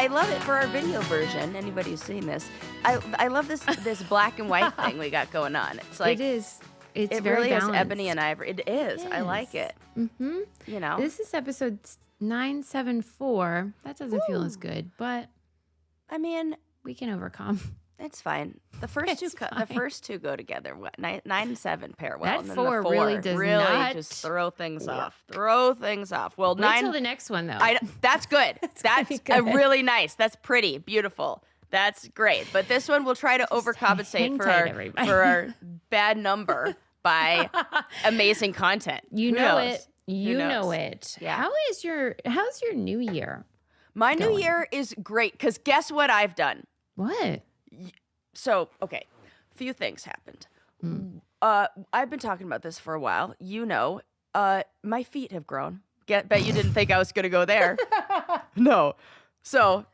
I love it for our video version. Anybody who's seen this, I love this black and white thing we got going on. It's like it is. It's it very really balanced. is ebony and ivory. It is. I like it. Mm-hmm. You know, this is episode 974. That doesn't feel as good, but I mean, we can overcome. It's fine. The first the first two go together. What 9 and 7 pair well. That and then 4 the 4 really does not just throw things off. Throw things off. Well, Wait 9 till the next one though. That's good. That's good. Really nice. That's pretty, beautiful. That's great. But this one we'll try to overcompensate for our bad number by amazing content. You Who know knows? it. You know it. Yeah. How's your new year? My going? new year is great because guess what I've done? What? So, okay, a few things happened. I've been talking about this for a while. You know, my feet have grown. Bet you didn't think I was going to go there. No. So,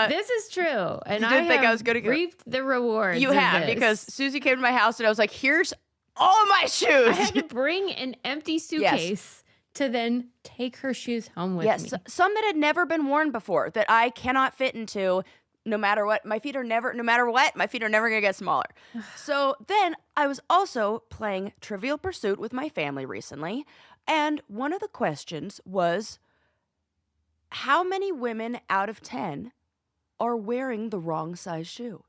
this is true. And you didn't think I was gonna go. reaped the rewards. You of have, this. because Susie came to my house and I was like, here's all my shoes. I had to bring an empty suitcase to then take her shoes home with me. Some that had never been worn before that I cannot fit into. No matter what, my feet are never gonna get smaller. So then I was also playing Trivial Pursuit with my family recently. And one of the questions was, how many women out of 10 are wearing the wrong size shoe?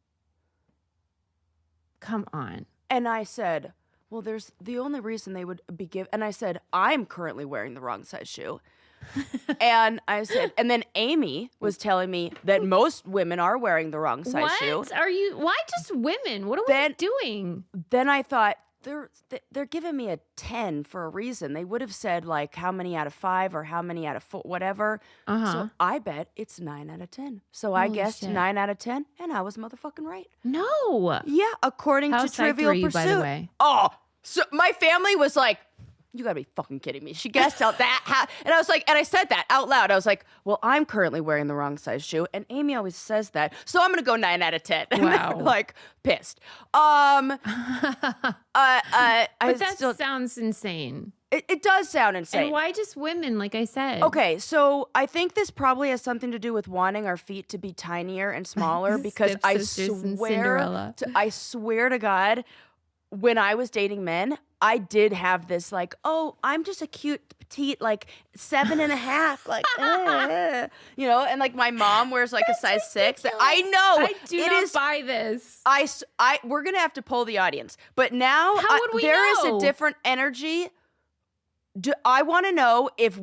Come on. And I said, well, there's the only reason they would be and I said, I'm currently wearing the wrong size shoe. And I said, and then Amy was telling me that most women are wearing the wrong size shoe. Why just women? What are we doing? Then I thought, they're giving me a 10 for a reason. They would have said like how many out of 5 or how many out of 4, whatever. So I bet it's 9 out of 10. So I guessed 9 out of 10, and I was motherfucking right. No. Yeah, according How to Trivial psyched were you, Pursuit. by the way? Oh, so my family was like, you gotta be fucking kidding me. She guessed out that. And I was like, and I said that out loud. I was like, well, I'm currently wearing the wrong size shoe. And Amy always says that. So I'm gonna go 9 out of 10. And Wow. like, pissed. But that sounds insane. It does sound insane. And why just women, like I said? Okay, so I think this probably has something to do with wanting our feet to be tinier and smaller because I swear to God, when I was dating men, I did have this like, oh, I'm just a cute petite, like 7.5, like, you know, and like my mom wears like a size 6. I know. I do not buy this. We're gonna have to poll the audience, but now How would we there is know? a different energy. I want to know if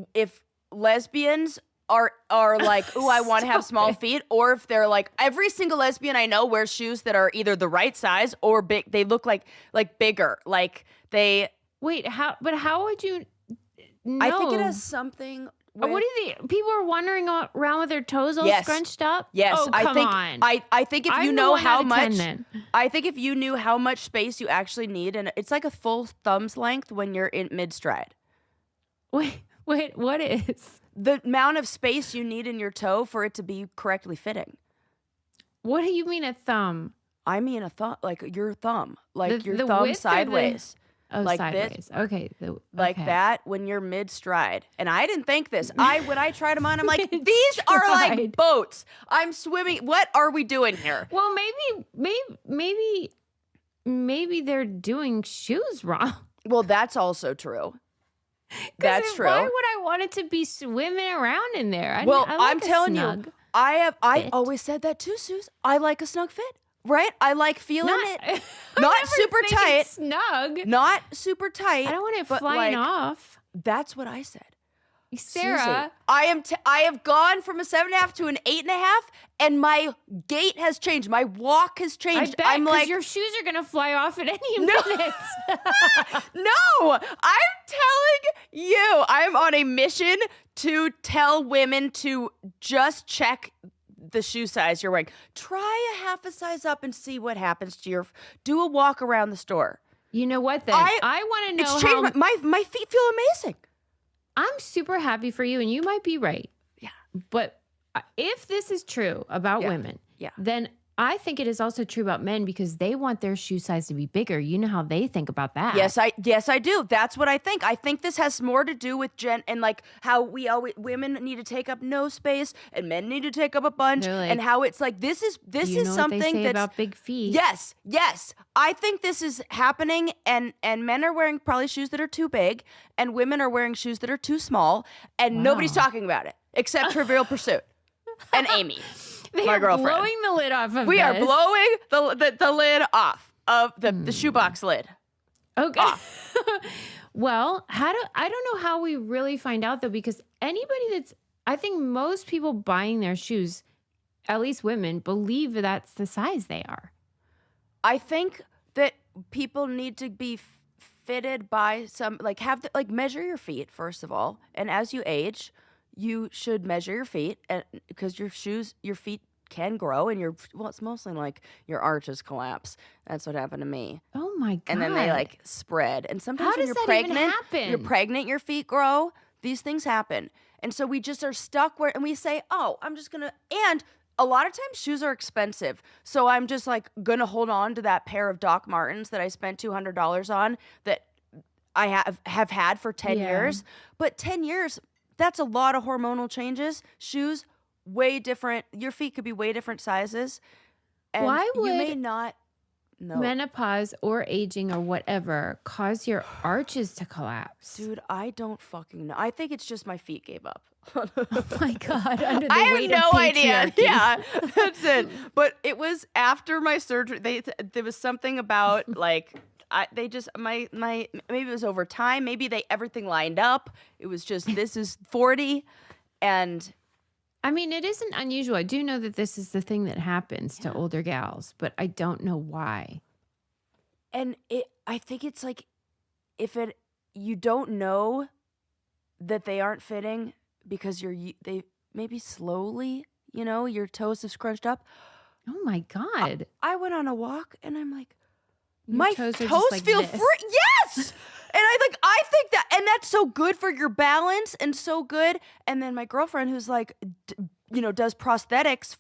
lesbians are like, ooh, I want to have small feet, or if they're like, every single lesbian I know wears shoes that are either the right size or big. They look like bigger, like they. Wait, how would you know? I think it has something. What do you think? People are wandering around with their toes all scrunched up? Yes, oh, come on. I think if I'm you the know 1 how out of 10 much, then. I think if you knew how much space you actually need, and it's like a full thumb's length when you're in mid stride. Wait, what is? The amount of space you need in your toe for it to be correctly fitting. What do you mean a thumb? I mean a thumb, like your thumb, like your the thumb width or sideways. Oh, like sideways. This, okay. Like that when you're mid stride. And I didn't think this. When I tried them on, I'm like, these are like boats. I'm swimming. What are we doing here? Well, maybe they're doing shoes wrong. Well, that's also true. That's true. Why would I want it to be swimming around in there? I'm telling you, I always said that too, Suze. I like a snug fit, right? I like feeling it. Not super tight. Snug. Not super tight. I don't want it flying off. That's what I said. Sarah, Susie, I have gone from a 7.5 to an 8.5, and my gait has changed. My walk has changed. I bet, I'm like, your shoes are gonna fly off at any minute. No, I'm telling you, I'm on a mission to tell women to just check the shoe size you're wearing. Try a half a size up and see what happens to do a walk around the store. You know what then? I want to know how my feet feel amazing. I'm super happy for you, and you might be right. Yeah. But if this is true about women, then I think it is also true about men because they want their shoe size to be bigger. You know how they think about that. Yes, I do. That's what I think. I think this has more to do with and like how women need to take up no space and men need to take up a bunch, Like, and how it's like this is something what they say that's about big feet. Yes. I think this is happening, and men are wearing probably shoes that are too big, and women are wearing shoes that are too small, and nobody's talking about it except Trivial Pursuit and Amy. My girlfriend. Blowing the lid off of We this. are blowing the lid off of the shoebox lid. Okay. Well, I don't know how we really find out though, because I think most people buying their shoes, at least women, believe that's the size they are. I think that people need to be fitted by some, like measure your feet first of all, and as you age, you should measure your feet, and because your feet can grow, and it's mostly like your arches collapse. That's what happened to me. Oh my God. And then they like spread. And sometimes How when does you're that even pregnant, happen? Your feet grow. These things happen. And so we just are stuck and we say, oh, I'm just gonna, and a lot of times shoes are expensive. So I'm just like gonna hold on to that pair of Doc Martens that I spent $200 on that I have had for 10 years. But 10 years, that's a lot of hormonal changes. Shoes, way different. Your feet could be way different sizes. And why would you may not know. Menopause or aging or whatever cause your arches to collapse? Dude, I don't fucking know. I think it's just my feet gave up. Oh my God. Under the I weight have of no idea. patriarchy. Yeah, that's it. But it was after my surgery. There was something about like maybe it was over time. Maybe everything lined up. It was just this is 40, and I mean, it isn't unusual. I do know that this is the thing that happens to older gals, but I don't know why. And I think it's like you don't know that they aren't fitting because they maybe slowly, your toes have scrunched up. Oh my God. I went on a walk and I'm like, Your my toes are toes just like feel this. free. Yes. And I think that, and that's so good for your balance and so good. And then my girlfriend who's like, does prosthetics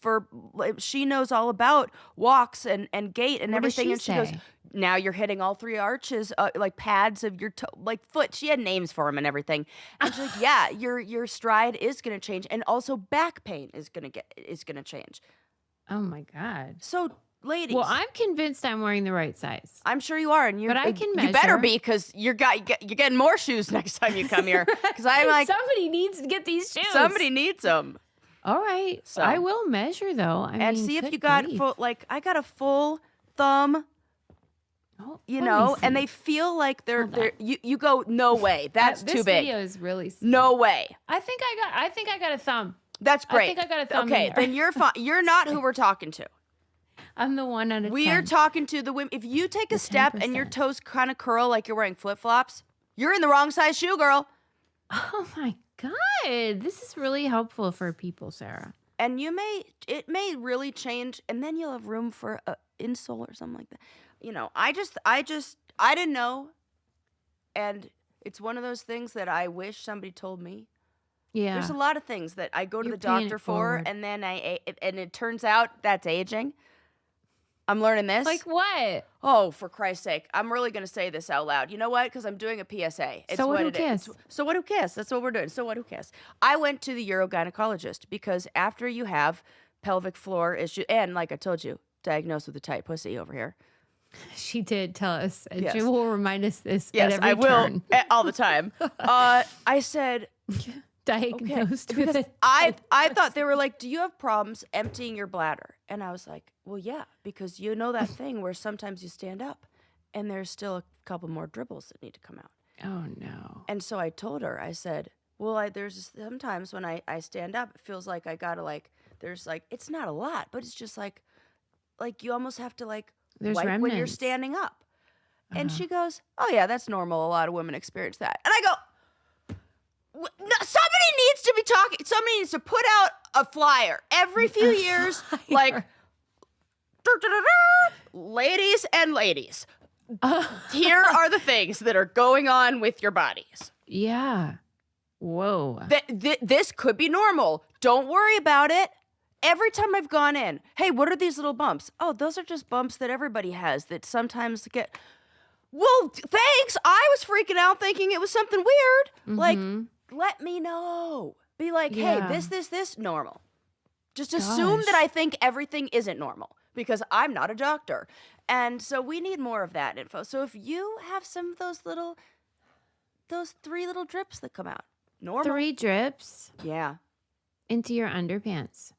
she knows all about walks and gait and What does everything. she And she goes, say? now you're hitting all three arches, like pads of your toe, like foot. She had names for them and everything. And she's like, yeah, your stride is going to change. And also back pain is going to change. Oh my God. So ladies. Well, I'm convinced I'm wearing the right size. I'm sure you are, and But I can You better measure. be, because you're getting more shoes next time you come here. Because I'm like, somebody needs to get these shoes. somebody needs them. All right. So. I will measure though. And see if you got full. Like I got a full thumb. Oh, And they feel like they're. You go, no way. That's too big. This video is really small. No way. I think I got a thumb. That's great. I think I got a thumb. Okay, in there. then you're fine. You're not who we're talking to. I'm the 1 out of 10. We are talking to the women. If you take a step and your 10%. toes kind of curl like you're wearing flip flops, you're in the wrong size shoe, girl. Oh my God. This is really helpful for people, Sarah. And it may really change, and then you'll have room for an insole or something like that. I didn't know, and it's one of those things that I wish somebody told me. Yeah. There's a lot of things that I go to You're the paying doctor it for, forward. and then and it turns out that's aging. I'm learning this. Like what? Oh, for Christ's sake. I'm really going to say this out loud. You know what? Because I'm doing a PSA. It's So what, who it cares? is. So what, who cares? That's what we're doing. So what, who cares? I went to the urogynecologist because after you have pelvic floor issue, and like I told you, diagnosed with a tight pussy over here. She did tell us. And Yes. she will remind us this Yes, at every I will. turn. All the time. I said, Diagnosed okay, with because it. I thought they were like, do you have problems emptying your bladder? And I was like, well, yeah, because you know that thing where sometimes you stand up and there's still a couple more dribbles that need to come out. Oh no. And so I told her, I said, well, there's sometimes when I stand up, it feels like I gotta there's it's not a lot, but it's just like you almost have to There's wipe when you're remnants. standing up. And she goes, oh yeah, that's normal. A lot of women experience that. And I go, no, somebody needs to be talking. Somebody needs to put out a flyer every few years, like, ladies and ladies, here are the things that are going on with your bodies. Yeah. Whoa. This could be normal. Don't worry about it. every time I've gone in, hey, what are these little bumps? Oh, those are just bumps that everybody has that sometimes get. Well, thanks. I was freaking out thinking it was something weird. Like, let me know. Be like, hey, Yeah. this, normal. Just assume that I think everything isn't normal because I'm not a doctor. And so we need more of that info. So if you have some of those 3 little drips that come out, normal. 3 drips Yeah. into your underpants.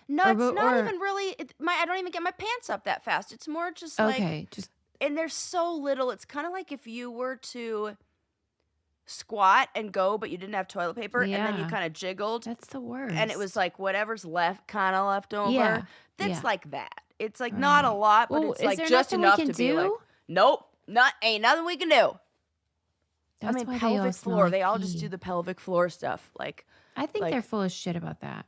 No, it's not even really. I don't even get my pants up that fast. It's more just like. And there's so little. It's kind of like if you were to squat and go, but you didn't have toilet paper, and then you kind of jiggled. That's the worst. And it was like whatever's left over. Yeah. That's like that. It's like not a lot, but it's like just enough to be like, nope, ain't nothing we can do. That's I mean, why pelvic floor. They all just do the pelvic floor stuff. Like, I think they're full of shit about that.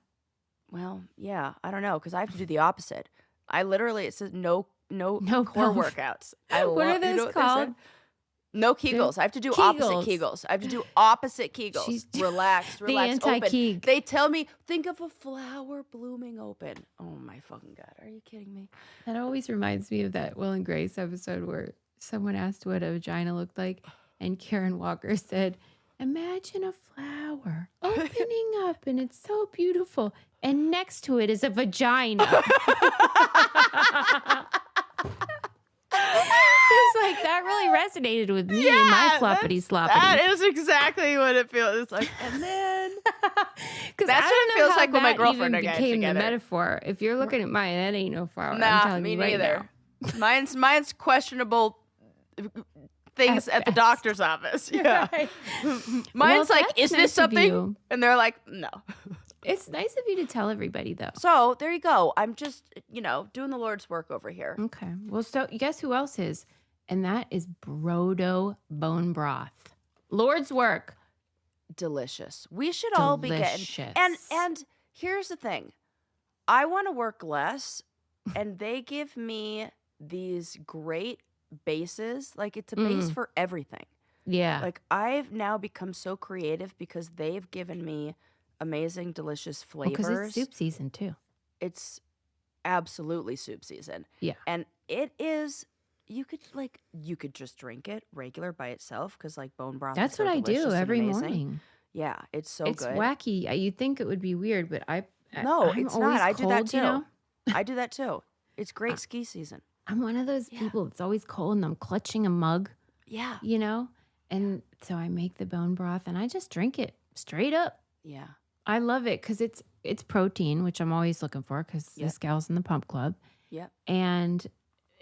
Well, yeah, I don't know, because I have to do the opposite. It says no core workouts. What are those called? No Kegels. I have to do opposite Kegels. I have to do opposite Kegels. Relax, the anti-Keg. open. They tell me, think of a flower blooming open. Oh my fucking God. Are you kidding me? That always reminds me of that Will and Grace episode where someone asked what a vagina looked like, and Karen Walker said, imagine a flower opening up and it's so beautiful. And next to it is a vagina. It's like that really resonated with me and my floppity sloppity. That is exactly what it feels like. And then because that's what it feels like when my girlfriend and I became together. The metaphor. If you're looking at mine, that ain't no flower. Nah, I'm telling me you right neither. now. Mine's questionable things at the doctor's office. Yeah. Right. Mine's like, is this something? And they're like, no. It's nice of you to tell everybody, though. So there you go. I'm just, doing the Lord's work over here. Okay. Well, so guess who else is? And that is Brodo bone broth. Lord's work. Delicious. We should all be getting. And here's the thing. I want to work less, and they give me these great bases. Like, it's a base for everything. Yeah. Like, I've now become so creative because they've given me amazing, delicious flavors. Because it's soup season, too. It's absolutely soup season. Yeah. And it is, you could just drink it regular by itself because, like, bone broth That's is so what I do delicious and every amazing. morning. Yeah, it's so It's good. wacky. You'd think it would be weird, but No, I'm it's not. I do that cold, too. you know? I do that too. It's great ski season. I'm one of those people that's always cold and I'm clutching a mug. Yeah. And so I make the bone broth and I just drink it straight up. Yeah. I love it because it's protein, which I'm always looking for because this gal's in the pump club. Yep. And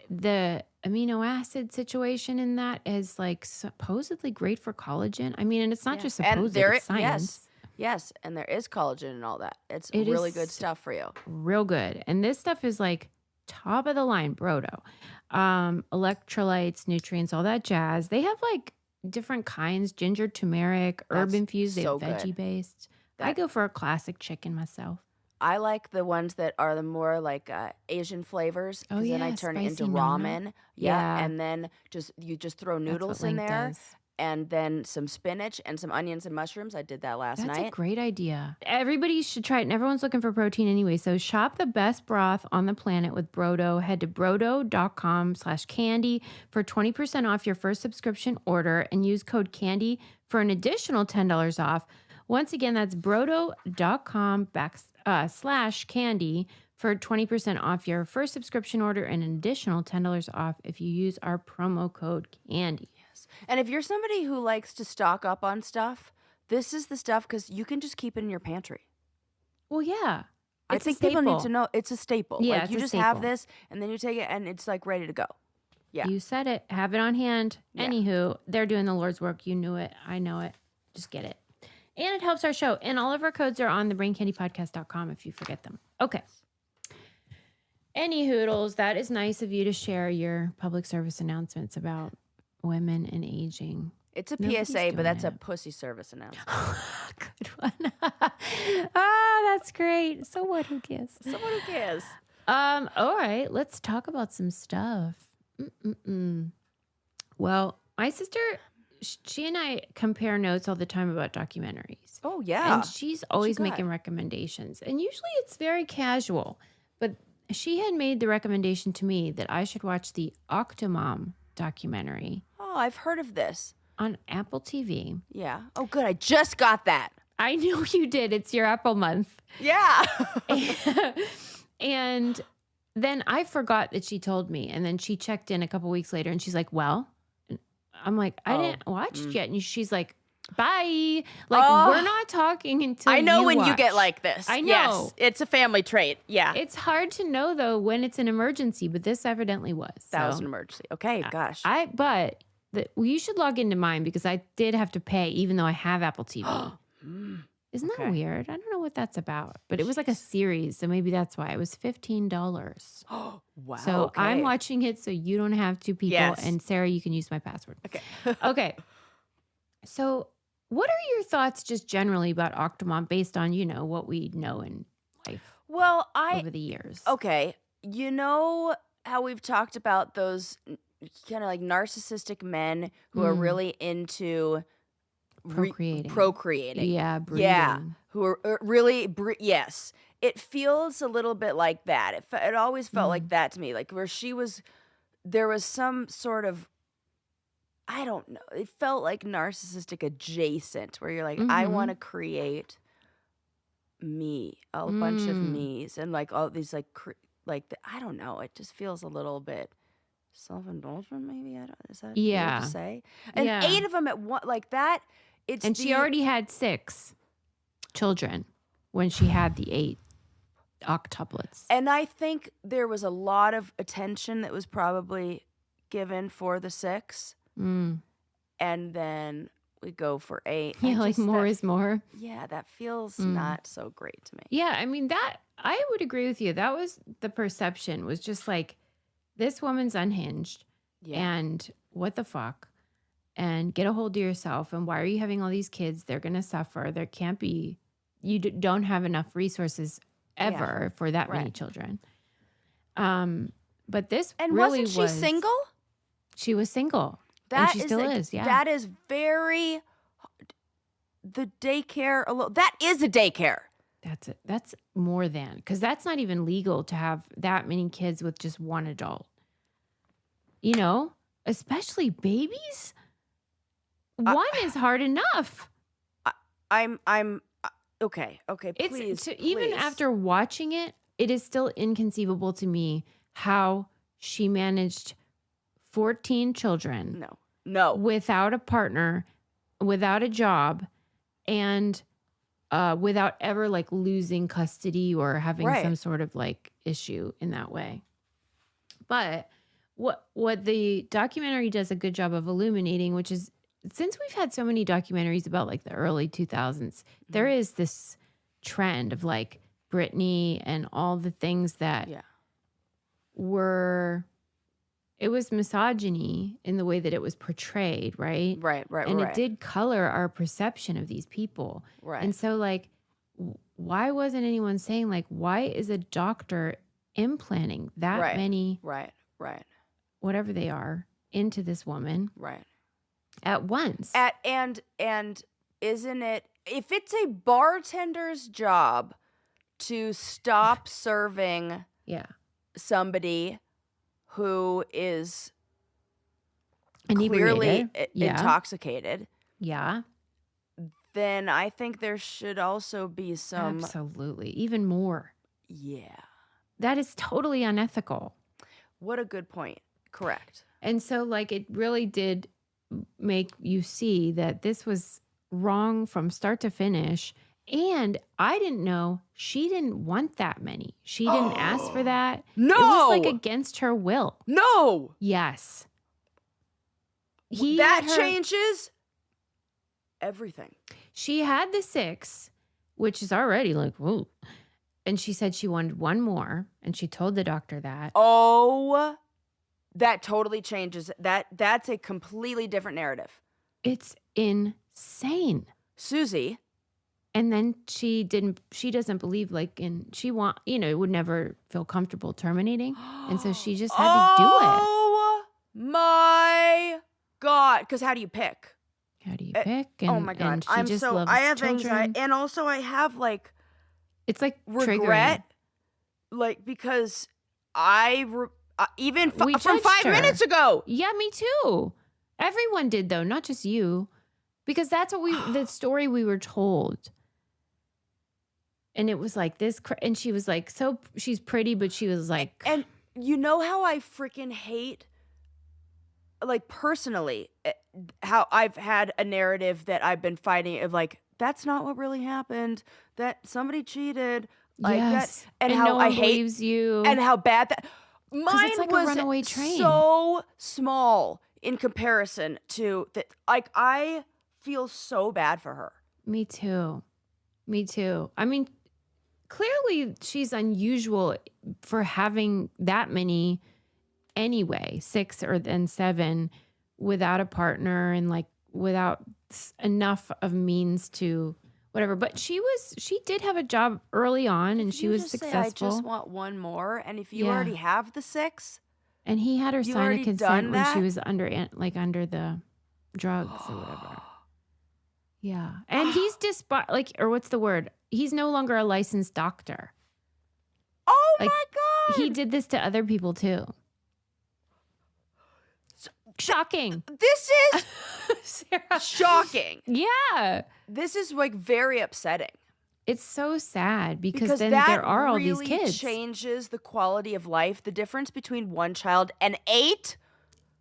the amino acid situation in that is like supposedly great for collagen. I mean, and it's not just supposed, it's science. Yes, and there is collagen and all that. It really good stuff for you. Real good. And this stuff is like top of the line, Brodo. Electrolytes, nutrients, all that jazz. They have like different kinds, ginger, turmeric, herb infused, they have veggie based. I go for a classic chicken myself. I like the ones that are the more like Asian flavors because then I turn it into ramen. Yeah, and then you just throw noodles in there. And then some spinach and some onions and mushrooms. I did that last night. That's a great idea. Everybody should try it. And everyone's looking for protein anyway. So shop the best broth on the planet with Brodo. Head to brodo.com/candy for 20% off your first subscription order and use code CANDY for an additional $10 off. Once again, that's brodo.com/candy for 20% off your first subscription order and an additional $10 off if you use our promo code CANDY. And if you're somebody who likes to stock up on stuff, this is the stuff because you can just keep it in your pantry. Well, yeah. I think people need to know it's a staple. Yeah, like you just have this and then you take it and it's like ready to go. Yeah. You said it. Have it on hand. Yeah. Anywho, they're doing the Lord's work. You knew it. I know it. Just get it. And it helps our show. And all of our codes are on thebraincandypodcast.com if you forget them. Okay. Any hoodles, that is nice of you to share your public service announcements about women and aging. It's a PSA, but that's a pussy service announcement. Good one. That's great. So what? Who cares? All right, let's talk about some stuff. Well, my sister, she and I compare notes all the time about documentaries. Oh yeah. And she's always got? making recommendations. And usually it's very casual. But she had made the recommendation to me that I should watch the Octomom documentary Oh, I've heard of this. on Apple TV. Yeah. Oh, good. I just got that. I know you did. It's your Apple month. Yeah. And then I forgot that she told me. And then she checked in a couple weeks later and she's like, well, and I'm like, I didn't watch it yet. And she's like, bye. Like, we're not talking until I know you when you watch. get like this. I know. Yes, it's a family trait. Yeah. It's hard to know though when it's an emergency, but this evidently was. That So was an emergency. Okay, gosh. Well, you should log into mine because I did have to pay even though I have Apple TV. Isn't that Okay. weird? I don't know what that's about, but it was like a series, so maybe that's why it was $15. Wow. So okay. I'm watching it, so you don't have two people, Yes. and Sarah, you can use my password. Okay. Okay. So, what are your thoughts just generally about Octomom based on what we know in life Well, over the years? okay. You know how we've talked about those kind of like narcissistic men who are really into procreating. Yeah, breeding. Yeah, who are really yes. It feels a little bit like that. It always felt like that to me, like where there was some sort of, I don't know. It felt like narcissistic adjacent, where you're like, I want to create me, a bunch of me's, and like all these I don't know. It just feels a little bit self-indulgent, maybe. Is that weird to say? And 8 of them at one, like that. She already had 6 children when she had the 8 octuplets. And I think there was a lot of attention that was probably given for the 6. And then we go for 8. Yeah, like more is more. Yeah, that feels not so great to me. Yeah, I mean, that I would agree with you. That was the perception, was just like, this woman's unhinged and what the fuck, and get a hold of yourself, and why are you having all these kids? They're going to suffer. There can't be, don't have enough resources ever for that many children. But this And really wasn't she single? She was single. And she still is, yeah. That is very, the daycare alone, that is a daycare. That's it. That's more than, because that's not even legal to have that many kids with just one adult. Especially babies. One is hard enough. I'm okay. Please. Even after watching it, it is still inconceivable to me how she managed 14 children. No. Without a partner, without a job, and without ever like losing custody or having some sort of like issue in that way. But what the documentary does a good job of illuminating, which is, since we've had so many documentaries about like the early 2000s, there is this trend of like Britney and all the things that were, it was misogyny in the way that it was portrayed, right? Right. And it did color our perception of these people. Right. And so like, why wasn't anyone saying like, why is a doctor implanting that many, Right. whatever they are, into this woman at once? And isn't it, if it's a bartender's job to stop serving somebody who is clearly intoxicated, then I think there should also be some. Absolutely. Even more. Yeah. That is totally unethical. What a good point. Correct. And so like it really did make you see that this was wrong from start to finish. And I didn't know she didn't want that many. She didn't ask for that. No. It was like against her will. No. Yes. That changes everything. She had the 6, which is already like, whoa. And she said she wanted one more. And she told the doctor that. Oh, that totally changes. That's a completely different narrative. It's insane. Susie. And then she doesn't believe would never feel comfortable terminating. And so she just had to do it. Oh my God. Because how do you pick? baby pick, Oh and my God. she just loves I have children. anxiety. And also I have like It's like regret, triggering. like, because even We from judged 5 her. minutes ago. Yeah, me too. Everyone did though, not just you, because that's what the story we were told. And it was like this, and she was like, so she's pretty, but she was like, And you know how I freaking hate, like, personally, how I've had a narrative that I've been fighting of like, that's not what really happened, that somebody cheated, like yes, that, and and how no I one hate, believes you, and how bad that, because it's mine like a was runaway train. so small in comparison to that. Like, I feel so bad for her. Me too. Me too. I mean, clearly she's unusual for having that many anyway, 6 or then 7, without a partner and like without enough of means to whatever. But she did have a job early on, and If she you was just say, successful. I just want one more, and if you Yeah. already have the 6, And he had her You've sign a already consent done when she that? was under the drugs or whatever. Yeah. And he's or what's the word? He's no longer a licensed doctor. Oh Like, my God. He did this to other people too. Shocking. This is Sarah. shocking. Yeah. This is like very upsetting. It's so sad because then that there are all really these kids. changes the quality of life. The difference between one child and 8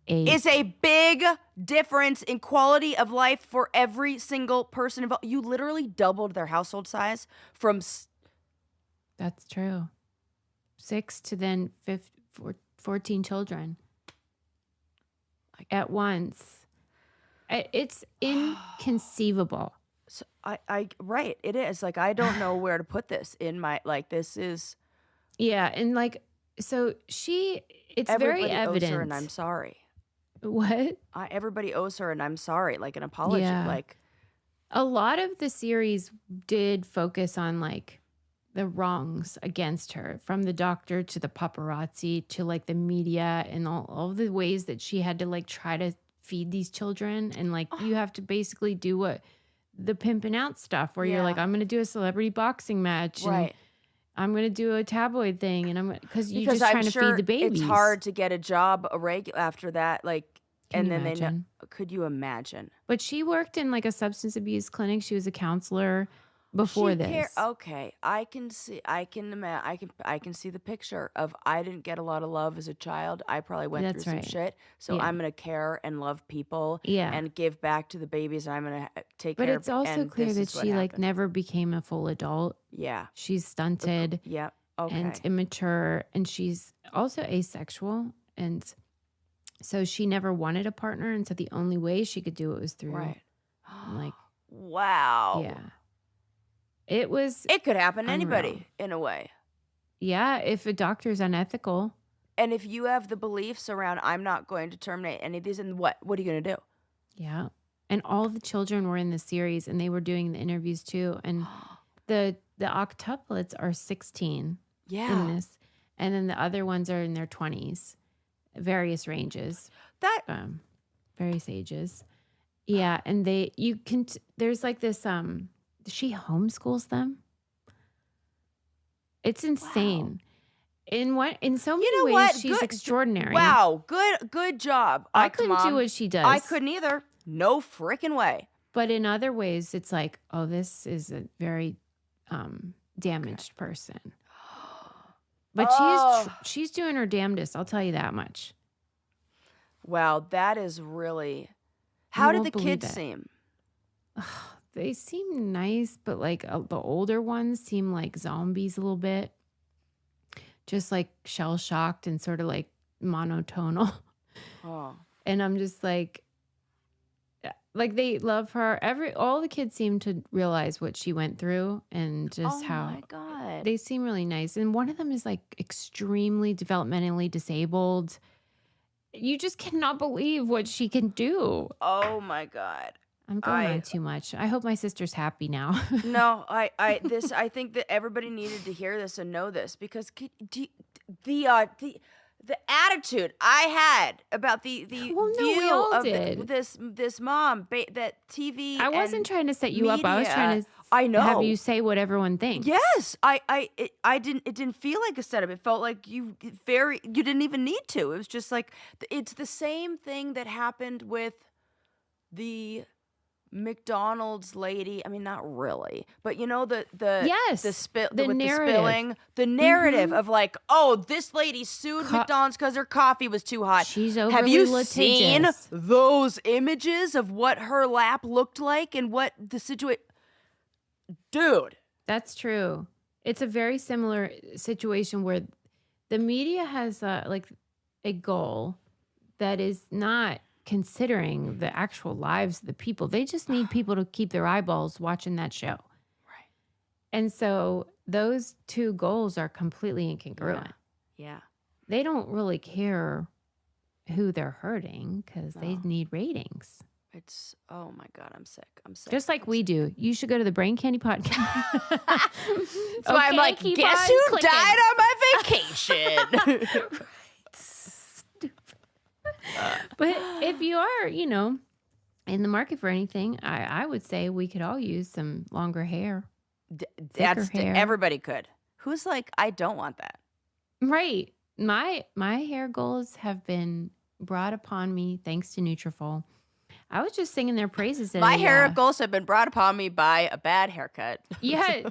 8. is a big difference in quality of life for every single person involved. You literally doubled their household size from That's true. 6 to then 14 children at once. It's inconceivable. So right, it is. Like, I don't know where to put this in my, like, this is. Yeah, and like, so it's Everybody very evident. owes her, and I'm sorry. What? Everybody owes her, and I'm sorry. Like, an apology. Yeah. Like, a lot of the series did focus on like the wrongs against her, from the doctor to the paparazzi to like the media, and all the ways that she had to like try to feed these children. And like, you have to basically do what the pimping out stuff where you're like, I'm going to do a celebrity boxing match. right. And I'm going to do a tabloid thing. And because you're Because just I'm trying to sure feed the babies. it's hard to get a job after that. Like, Can and you then they know. imagine? Could you imagine? But she worked in like a substance abuse clinic. She was a counselor before this. Okay, I can see. I can see the picture of, I didn't get a lot of love as a child. I probably went That's through right. some shit. So Yeah. I'm gonna care and love people. Yeah. And give back to the babies. And I'm gonna take But care. it's of also and clear this that is what she like happened. never became a full adult. Yeah. She's stunted Yep. Okay. and immature, and she's also asexual, and so she never wanted a partner, and so the only way she could do it was through right. like Wow. yeah. It was It could happen to unreal. anybody in a way. Yeah, if a doctor's unethical. And if you have the beliefs around, I'm not going to terminate any of these, and what are you going to do? Yeah. And all the children were in the series, and they were doing the interviews too. And the octuplets are 16 Yeah. in this, and then the other ones are in their 20s, various ranges, That various ages. Yeah, and there's like this she homeschools them. It's insane. In so many You know ways what? she's Good- extraordinary. Wow. Good job. I couldn't do Octomom. what she does. I couldn't either. No freaking way. But in other ways, it's like, oh, this is a very damaged person. But she's doing her damnedest. I'll tell you that much. Wow, that is really. How did won't the believe kids it. seem? They seem nice, but like the older ones seem like zombies a little bit. Just like shell shocked and sort of like monotonal. Oh. And I'm just like they love her. All the kids seem to realize what she went through, and just how my God. they seem really nice. And one of them is like extremely developmentally disabled. You just cannot believe what she can do. Oh my God. I'm going on too much. I hope my sister's happy now. No, I think that everybody needed to hear this and know this, because the attitude I had about the Well, no, we view all of did. this mom, that TV I wasn't and trying to set you up. I was media. trying I to have you know. say what everyone thinks. Yes, I didn't. It didn't feel like a setup. It felt like you didn't even need to. It was just like it's the same thing that happened with the McDonald's lady. I mean, not really, but you know Yes, the spill the with narrative. the spilling, the narrative of like, oh, this lady sued Co- McDonald's because her coffee was too hot. She's Have overly you seen litigious. those images of what her lap looked like and what the situation? Dude, That's true. It's a very similar situation where the media has like a goal that is not considering the actual lives of the people. They just need people to keep their eyeballs watching that show. right? And so those two goals are completely incongruent. Yeah. They don't really care who they're hurting because they No. need ratings. It's, oh my God, I'm sick. I'm sick. Just like we do. You should go to the Brain Candy podcast. So I'm Okay, like, keep guess on who clicking. died on my vacation? But if you are, in the market for anything, I would say we could all use some longer hair. hair. Everybody could. Who's like, I don't want that. Right. My hair goals have been brought upon me thanks to Nutrafol. I was just singing their praises. My hair goals have been brought upon me by a bad haircut. Yeah.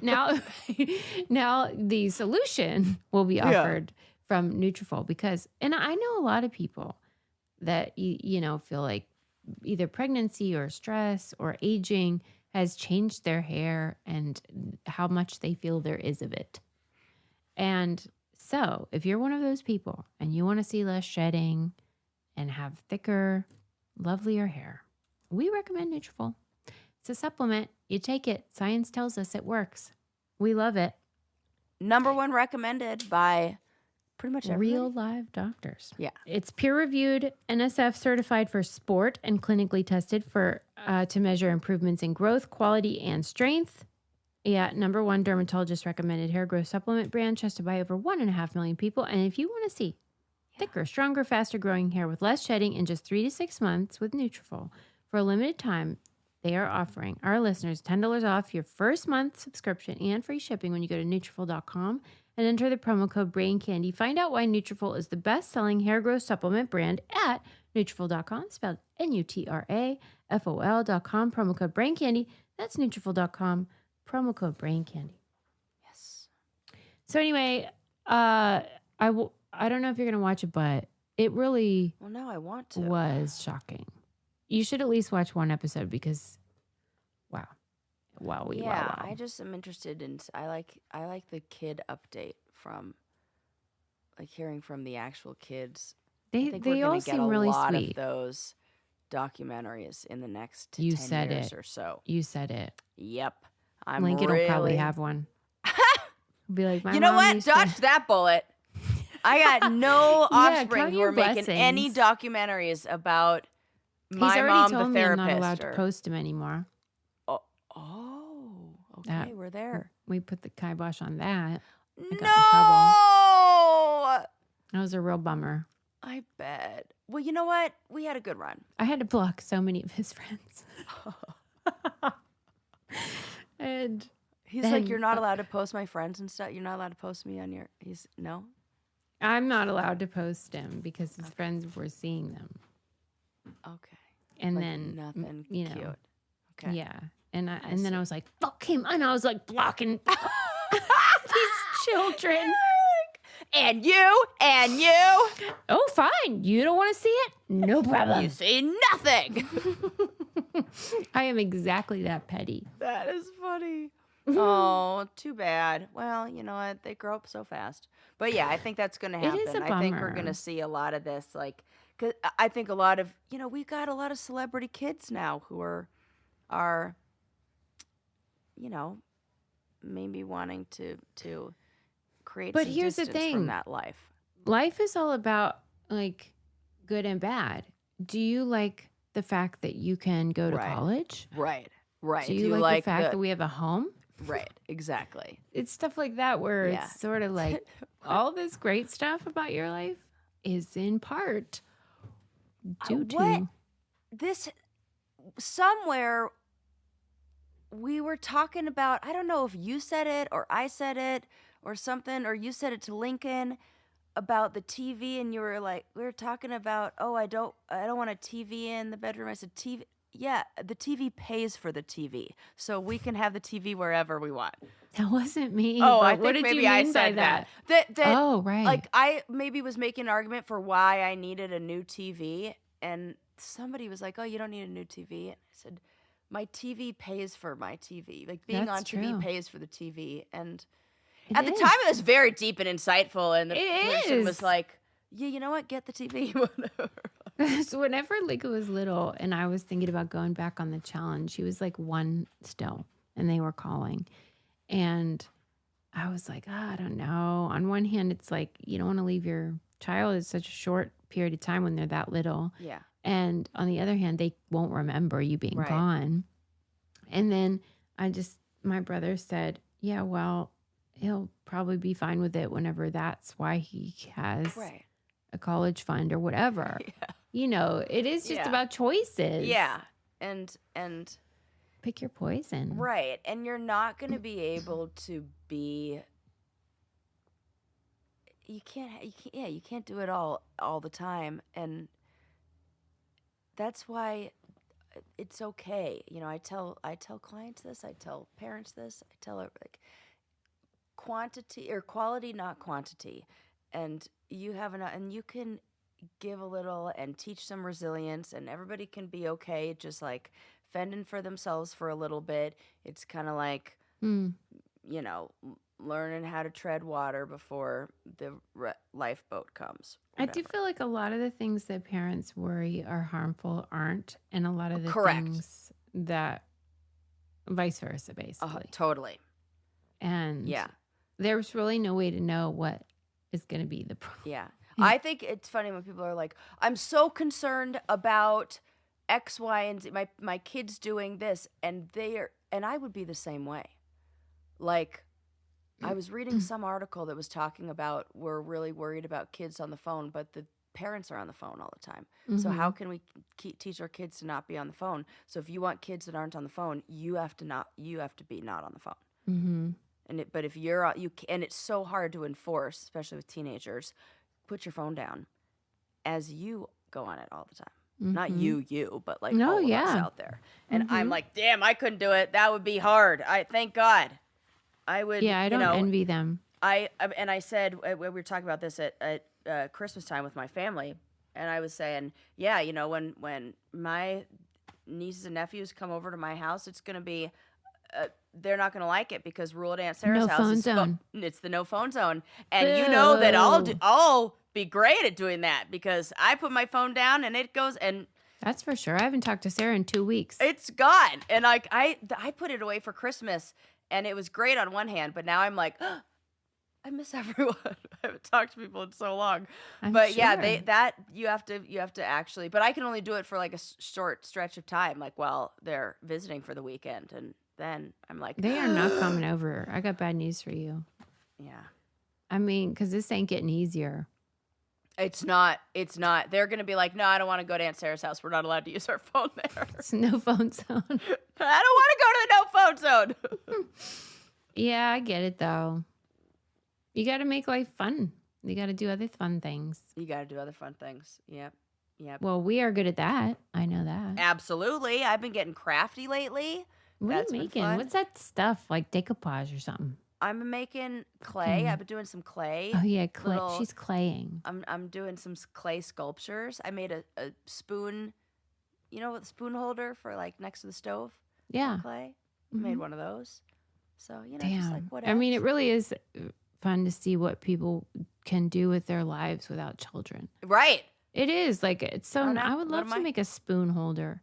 Now the solution will be offered from Nutrafol because, and I know a lot of people that feel like either pregnancy or stress or aging has changed their hair and how much they feel there is of it. And so if you're one of those people and you want to see less shedding and have thicker, lovelier hair, we recommend Nutrafol. It's a supplement. You take it. Science tells us it works. We love it. #1 recommended by pretty much everybody. Real live doctors. Yeah. It's peer-reviewed, NSF certified for sport, and clinically tested for to measure improvements in growth, quality, and strength. Yeah, #1 dermatologist recommended hair growth supplement brand trusted by over 1.5 million people. And if you want to see thicker, stronger, faster growing hair with less shedding in just 3 to 6 months with Nutrafol, for a limited time, they are offering our listeners $10 off your first month subscription and free shipping when you go to Nutrafol.com and enter the promo code BRAINCANDY. Find out why Nutrafol is the best-selling hair growth supplement brand at Nutrafol.com, spelled Nutrafol.com, promo code BRAINCANDY. That's Nutrafol.com, promo code BRAINCANDY. Yes. So anyway, I don't know if you're going to watch it, but it really Well, no, I want to. was shocking. You should at least watch one episode because, wow. Yeah, I just am interested in. I like the kid update from, like, hearing from the actual kids. I think we're They gonna all get seem a really lot sweet. of those documentaries in the next You 10 said years it. or so. You said it. Yep, I'm Lincoln really. will probably have one. Be like, my You know mom what? used to- Dodge that bullet. I got no Yeah, offspring count who your are making any blessings. documentaries about He's my already mom, told the me I'm therapist. not allowed to or- post him anymore. Oh, okay, That- we're there. We put the kibosh on that. No, got in trouble. That was a real bummer. I bet. Well, you know what? We had a good run. I had to block so many of his friends. And He's then- like, you're not allowed to post my friends and stuff. You're not allowed to post me on your. He's no. I'm not allowed to post him because his friends were seeing them. Okay. And Like, then, nothing you know, cute. Okay. yeah. And then see. I was like, fuck him. And I was like blocking these children. And you. Oh, fine. You don't want to see it? No problem. You see nothing. I am exactly that petty. That is funny. Oh, too bad. Well, you know what? They grow up so fast. But yeah, I think that's going to It happen. is a I think we're bummer. going to see a lot of this. Like, 'cause I think a lot of, we've got a lot of celebrity kids now who are, maybe wanting to create But some here's the distance thing. from that life. Life is all about like good and bad. Do you like the fact that you can go to Right. college? Right. Do you like the fact that we have a home? Right, exactly. It's stuff like that where Yeah. it's sort of like all this great stuff about your life. is in part due What? to This somewhere we were talking about, I don't know if you said it or I said it or something, or you said it to Lincoln about the TV, and you were like, we were talking about, oh, I don't want a TV in the bedroom. I said, TV. Yeah, the TV pays for the TV, so we can have the TV wherever we want. that wasn't me. Oh, but I what think did maybe you I mean by said that. that? That Oh, right. like I maybe was making an argument for why I needed a new TV, and somebody was like, "Oh, you don't need a new TV." And I said, "My TV pays for my TV. Like being That's on TV true. pays for the TV." And It at the is. time, it was very deep and insightful, and the It person is. was like, "Yeah, you know what? Get the TV, whatever." So whenever Lika was little and I was thinking about going back on the challenge, she was like 1 still and they were calling. And I was like, I don't know. On one hand, it's like you don't want to leave your child in such a short period of time when they're that little. Yeah. And on the other hand, they won't remember you being Right. gone. And then my brother said, yeah, well, he'll probably be fine with it whenever that's why he has Right. a college fund or whatever. Yeah. You know, it is just Yeah. about choices. Yeah. And Pick your poison. right. And you're not going to be able to be. You can't do it all the time, and that's why it's okay. You know, I tell clients this, I tell parents this, I tell like quantity or quality, not quantity, and you have enough, and you can give a little and teach some resilience, and everybody can be okay, just like fending for themselves for a little bit. It's kind of like, Mm. you know, learning how to tread water before the lifeboat comes. I do whatever. feel like a lot of the things that parents worry are harmful aren't, and a lot of the Correct. things that vice versa, basically. Totally. And Yeah. there's really no way to know what is going to be the problem. Yeah. I think it's funny when people are like, I'm so concerned about X, Y, and Z, my kids doing this, and I would be the same way. Like, I was reading some article that was talking about we're really worried about kids on the phone, but the parents are on the phone all the time. So how can we teach our kids to not be on the phone? So if you want kids that aren't on the phone, you have to be not on the phone. Mm-hmm. But if you're and it's so hard to enforce, especially with teenagers, put your phone down as you go on it all the time. Not you, but like all of us out there. And I'm like, damn, I couldn't do it. That would be hard. Thank God. I would. Yeah, I don't envy them. I said we were talking about this at Christmas time with my family, and I was saying, yeah, you know, when my nieces and nephews come over to my house, it's gonna be. They're not going to like it because rule at Aunt Sarah's No house phone is zone. it's the no phone zone, and you know that I'll be great at doing that because I put my phone down and it goes and That's for sure. I haven't talked to Sarah in 2 weeks. it's gone. And like I put it away for Christmas, and it was great on one hand, but now I'm like, I miss everyone. I haven't talked to people in so long. I'm But yeah, sure. you have to actually. But I can only do it for like a short stretch of time, like while they're visiting for the weekend, and then I'm like, They are not coming over. I got bad news for you. yeah. I mean, because this ain't getting easier. It's not. They're gonna be like, no, I don't want to go to Aunt Sarah's house. We're not allowed to use our phone there. It's no phone zone. I don't want to go to the no phone zone. Yeah, I get it though. You got to make life fun. You got to do other fun things. You got to do other fun things. Yep. Well, we are good at that. I know that. Absolutely. I've been getting crafty lately. What That's are you been making? fun. What's that stuff like decoupage or something? I'm making clay. I've been doing some clay. Oh yeah, clay. Little- She's claying. I'm doing some clay sculptures. I made a spoon, you know, the spoon holder for like next to the stove. Yeah. Clay. Made one of those. So you know, just Damn. like what I mean, it else? really is fun to see what people can do with their lives without children. Right. It is like it's so. don't know. I would What love am to I? make a spoon holder.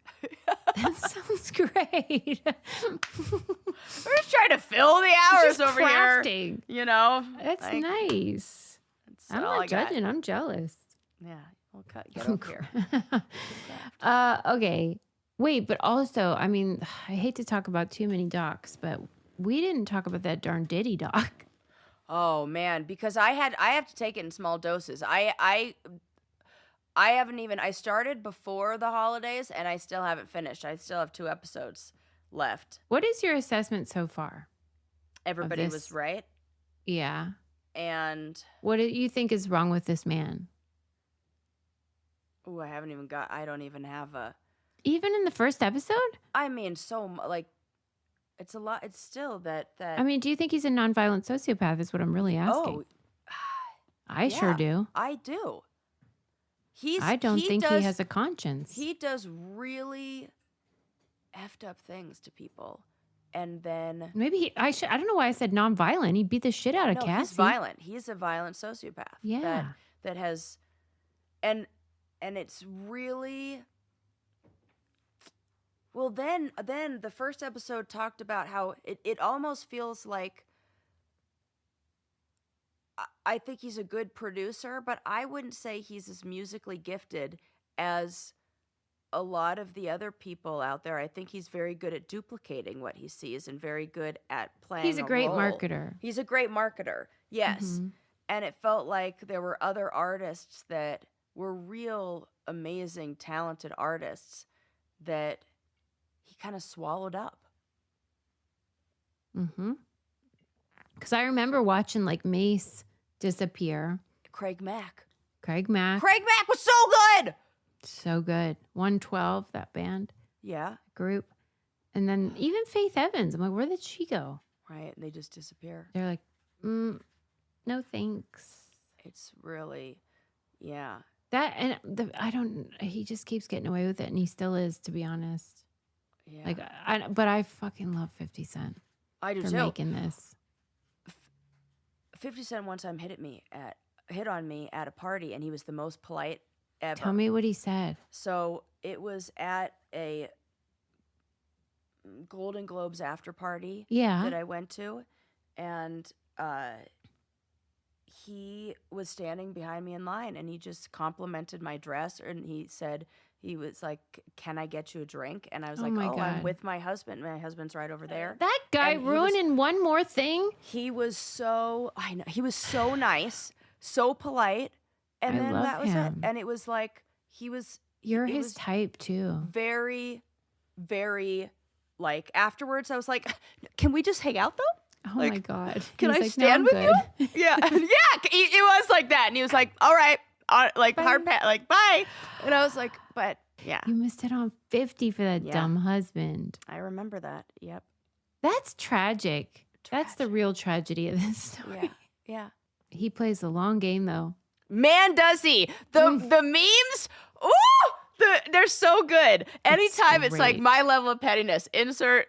That sounds great. We're just trying to fill the hours Just over here. crafting. You know, That's like, nice. that's I'm all not I got. judging. I'm jealous. Yeah, we'll get over here. Okay. Wait, but also, I mean, I hate to talk about too many docs, but we didn't talk about that darn Diddy doc. Oh man, because I have to take it in small doses. I I haven't even. I started before the holidays, and I still haven't finished. I still have 2 episodes left. What is your assessment so far? Everybody this? was right, Yeah. and What do you think is wrong with this man? ooh, I don't even have a. Even in the first episode? I mean, like, it's a lot. It's still that. I mean, do you think he's a nonviolent sociopath is what I'm really asking. Oh, I sure yeah, do. I do. I don't think he has a conscience. He does really effed up things to people, and then Maybe I don't know why I said nonviolent. He beat the shit out of no, Cassie. he's violent. He's a violent sociopath. Yeah. That has, and it's really. Well, then the first episode talked about how it almost feels like. I think he's a good producer, but I wouldn't say he's as musically gifted as a lot of the other people out there. I think he's very good at duplicating what he sees and very good at playing. He's a great role. marketer. He's a great marketer, yes. Mm-hmm. And it felt like there were other artists that were real amazing, talented artists that he kind of swallowed up. Mm-hmm. Because I remember watching like Mace disappear. Craig Mack was was so good. so good. 112, that band Yeah, group. And then even Faith Evans. I'm like, where did she go? right. And they just disappear. They're like, no thanks. It's really, yeah. That and he just keeps getting away with it, and he still is, to be honest. Yeah. Like, but I fucking love 50 Cent I do for too. making this. 50 Cent one time hit on me at a party, and he was the most polite ever. Tell me what he said. So it was at a Golden Globes after party Yeah. that I went to, and he was standing behind me in line, and he just complimented my dress, and he said, he was like, "Can I get you a drink?" And I was Oh like, my I'm God. with my husband. My husband's right over there. That guy And he was- ruining one more thing. He was so nice, so polite, and I then love that was him. it. And it was like he was. You're it his was type too. very, very. Like afterwards, I was like, "Can we just hang out though? Oh like, my God. Can He's I like, stand "No, with I'm you?" good." Yeah, yeah. It was like that, and he was like, "All right, like Bye. hard pat, like bye." And I was like, "But yeah, You missed it on 50 for that Yeah. dumb husband. I remember that. Yep. That's tragic. That's the real tragedy of this story. Yeah, yeah. He plays the long game though. Man, does he? The memes? Ooh, they're so good. Anytime it's like great. my level of pettiness, insert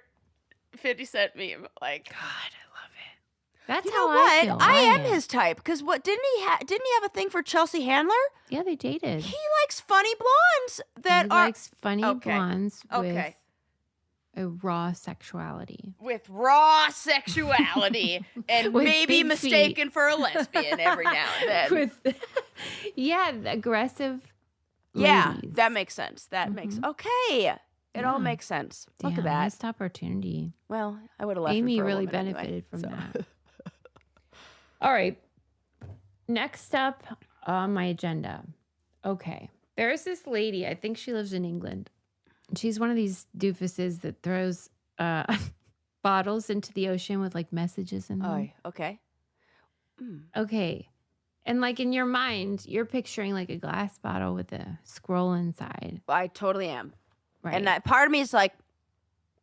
50 Cent meme. Like, God, I love it. That's you how know I what? feel. I am his type. Because what didn't he have a thing for Chelsea Handler? Yeah, they dated. He likes funny blondes that He are likes funny Okay. blondes Okay. with a raw sexuality. with raw sexuality and With maybe big mistaken for a lesbian every now and then. With yeah, the aggressive. Yeah, ladies. that makes sense. That makes okay. It all Yeah. makes sense. Look Damn, at that. missed opportunity. Well, I would have left. Amy him for a really woman anyway, benefited from so. that. All right. Next up on my agenda. Okay. There's this lady, I think she lives in England. She's one of these doofuses that throws bottles into the ocean with like messages in them. Oh, okay. Okay. And like in your mind, you're picturing like a glass bottle with a scroll inside. I totally am. Right. And that part of me is like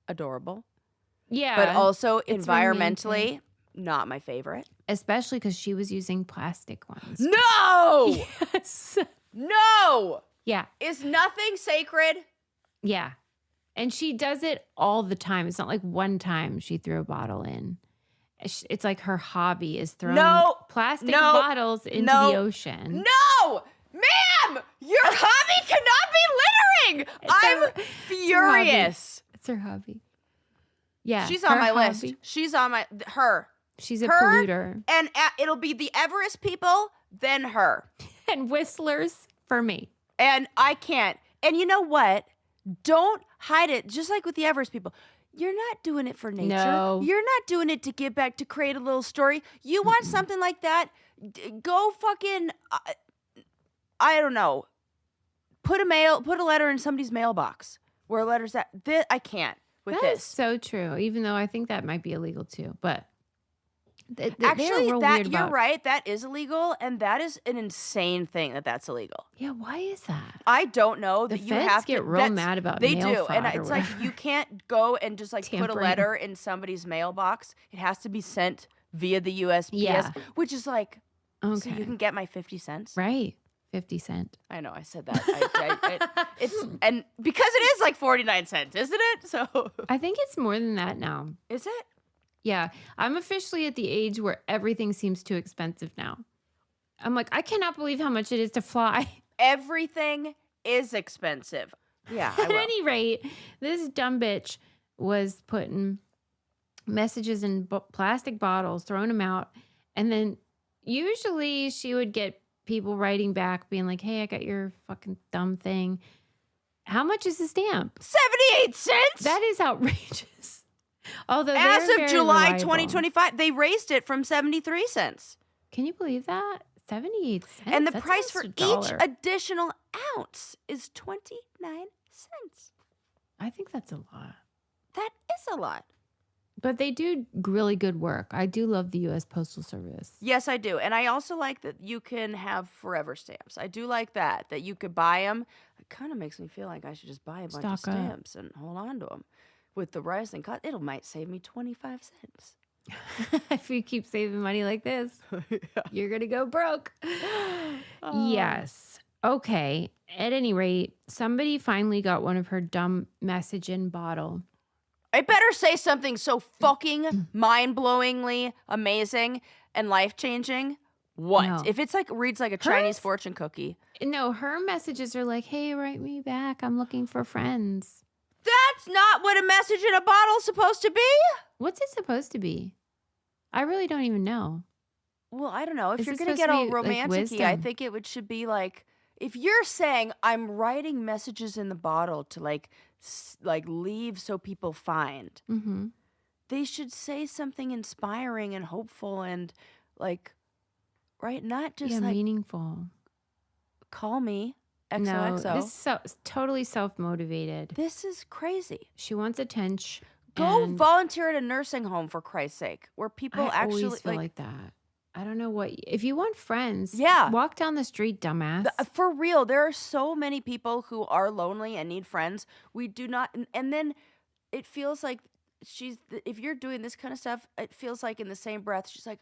adorable, yeah. but also it's environmentally romantic. not my favorite. Especially because she was using plastic ones. No! Yes. No! Yeah. Is nothing sacred? Yeah. And she does it all the time. It's not like one time she threw a bottle in. It's like her hobby is throwing plastic bottles into the ocean. No! Ma'am! Your hobby cannot be littering! I'm furious. It's her hobby. Yeah. She's on her my hobby. list. She's on my, her. She's a Her polluter. And it'll be the Everest people, then her. And whistlers for me. And I can't. And you know what? Don't hide it. Just like with the Everest people. You're not doing it for nature. No. You're not doing it to give back, to create a little story. You want something like that? Go fucking, I don't know. put a letter in somebody's mailbox where a letter's at. I can't with That is this. so true. Even though I think that might be illegal too, but Actually, real that weird you're about, right. That is illegal, and that is an insane thing that's illegal. Yeah, why is that? I don't know. The That you feds have get to, real mad about they mail do, fraud and or it's like whatever. you can't go and just like put a Tampering. letter in somebody's mailbox. It has to be sent via the USPS, Yeah. which is like, so Okay. you can get my 50 cents. Right. 50 cent. I know I said that. It's and because it is like 49 cents, isn't it? So I think it's more than that now. is it? Yeah. I'm officially at the age where everything seems too expensive now. I'm like, I cannot believe how much it is to fly. Everything is expensive. Yeah. I At will. any rate, this dumb bitch was putting messages in plastic bottles, throwing them out. And then usually she would get people writing back being like, hey, I got your fucking dumb thing. How much is the stamp? 78 cents. That is outrageous. Although as they're of very July reliable. 2025, they raised it from 73 cents. Can you believe that? 78 cents. And the That's price for almost each $1. additional ounce is 29 cents. I think that's a lot. That is a lot. But they do really good work. I do love the U.S. Postal Service. Yes, I do. And I also like that you can have forever stamps. I do like that you could buy them. It kind of makes me feel like I should just buy a bunch of Stock up. stamps and hold on to them. With the rising cost, it might save me 25 cents. If you keep saving money like this, Yeah. you're going to go broke. Oh. Yes. Okay. At any rate, somebody finally got one of her dumb message in bottle. I better say something so fucking mind-blowingly amazing and life-changing. What? No. If it's like reads like a Chinese fortune cookie. No, her messages are like, hey, write me back. I'm looking for friends. That's not what a message in a bottle's supposed to be. What's it supposed to be? I really don't even know. Well, I don't know. If Is you're it going to supposed get to all be, like, romantic-y, I wisdom? think should be like, if you're saying I'm writing messages in the bottle to like leave so people find, Mm-hmm. they should say something inspiring and hopeful and like, right? Not just Yeah, like meaningful. call me No, XOXO. this is totally self-motivated. This is crazy. She wants attention. Go and volunteer at a nursing home for Christ's sake, where people I actually always feel like that. I don't know what. If you want friends, Yeah. walk down the street, dumbass. For real, there are so many people who are lonely and need friends. We do not, and then it feels like if you're doing this kind of stuff, it feels like in the same breath, she's like,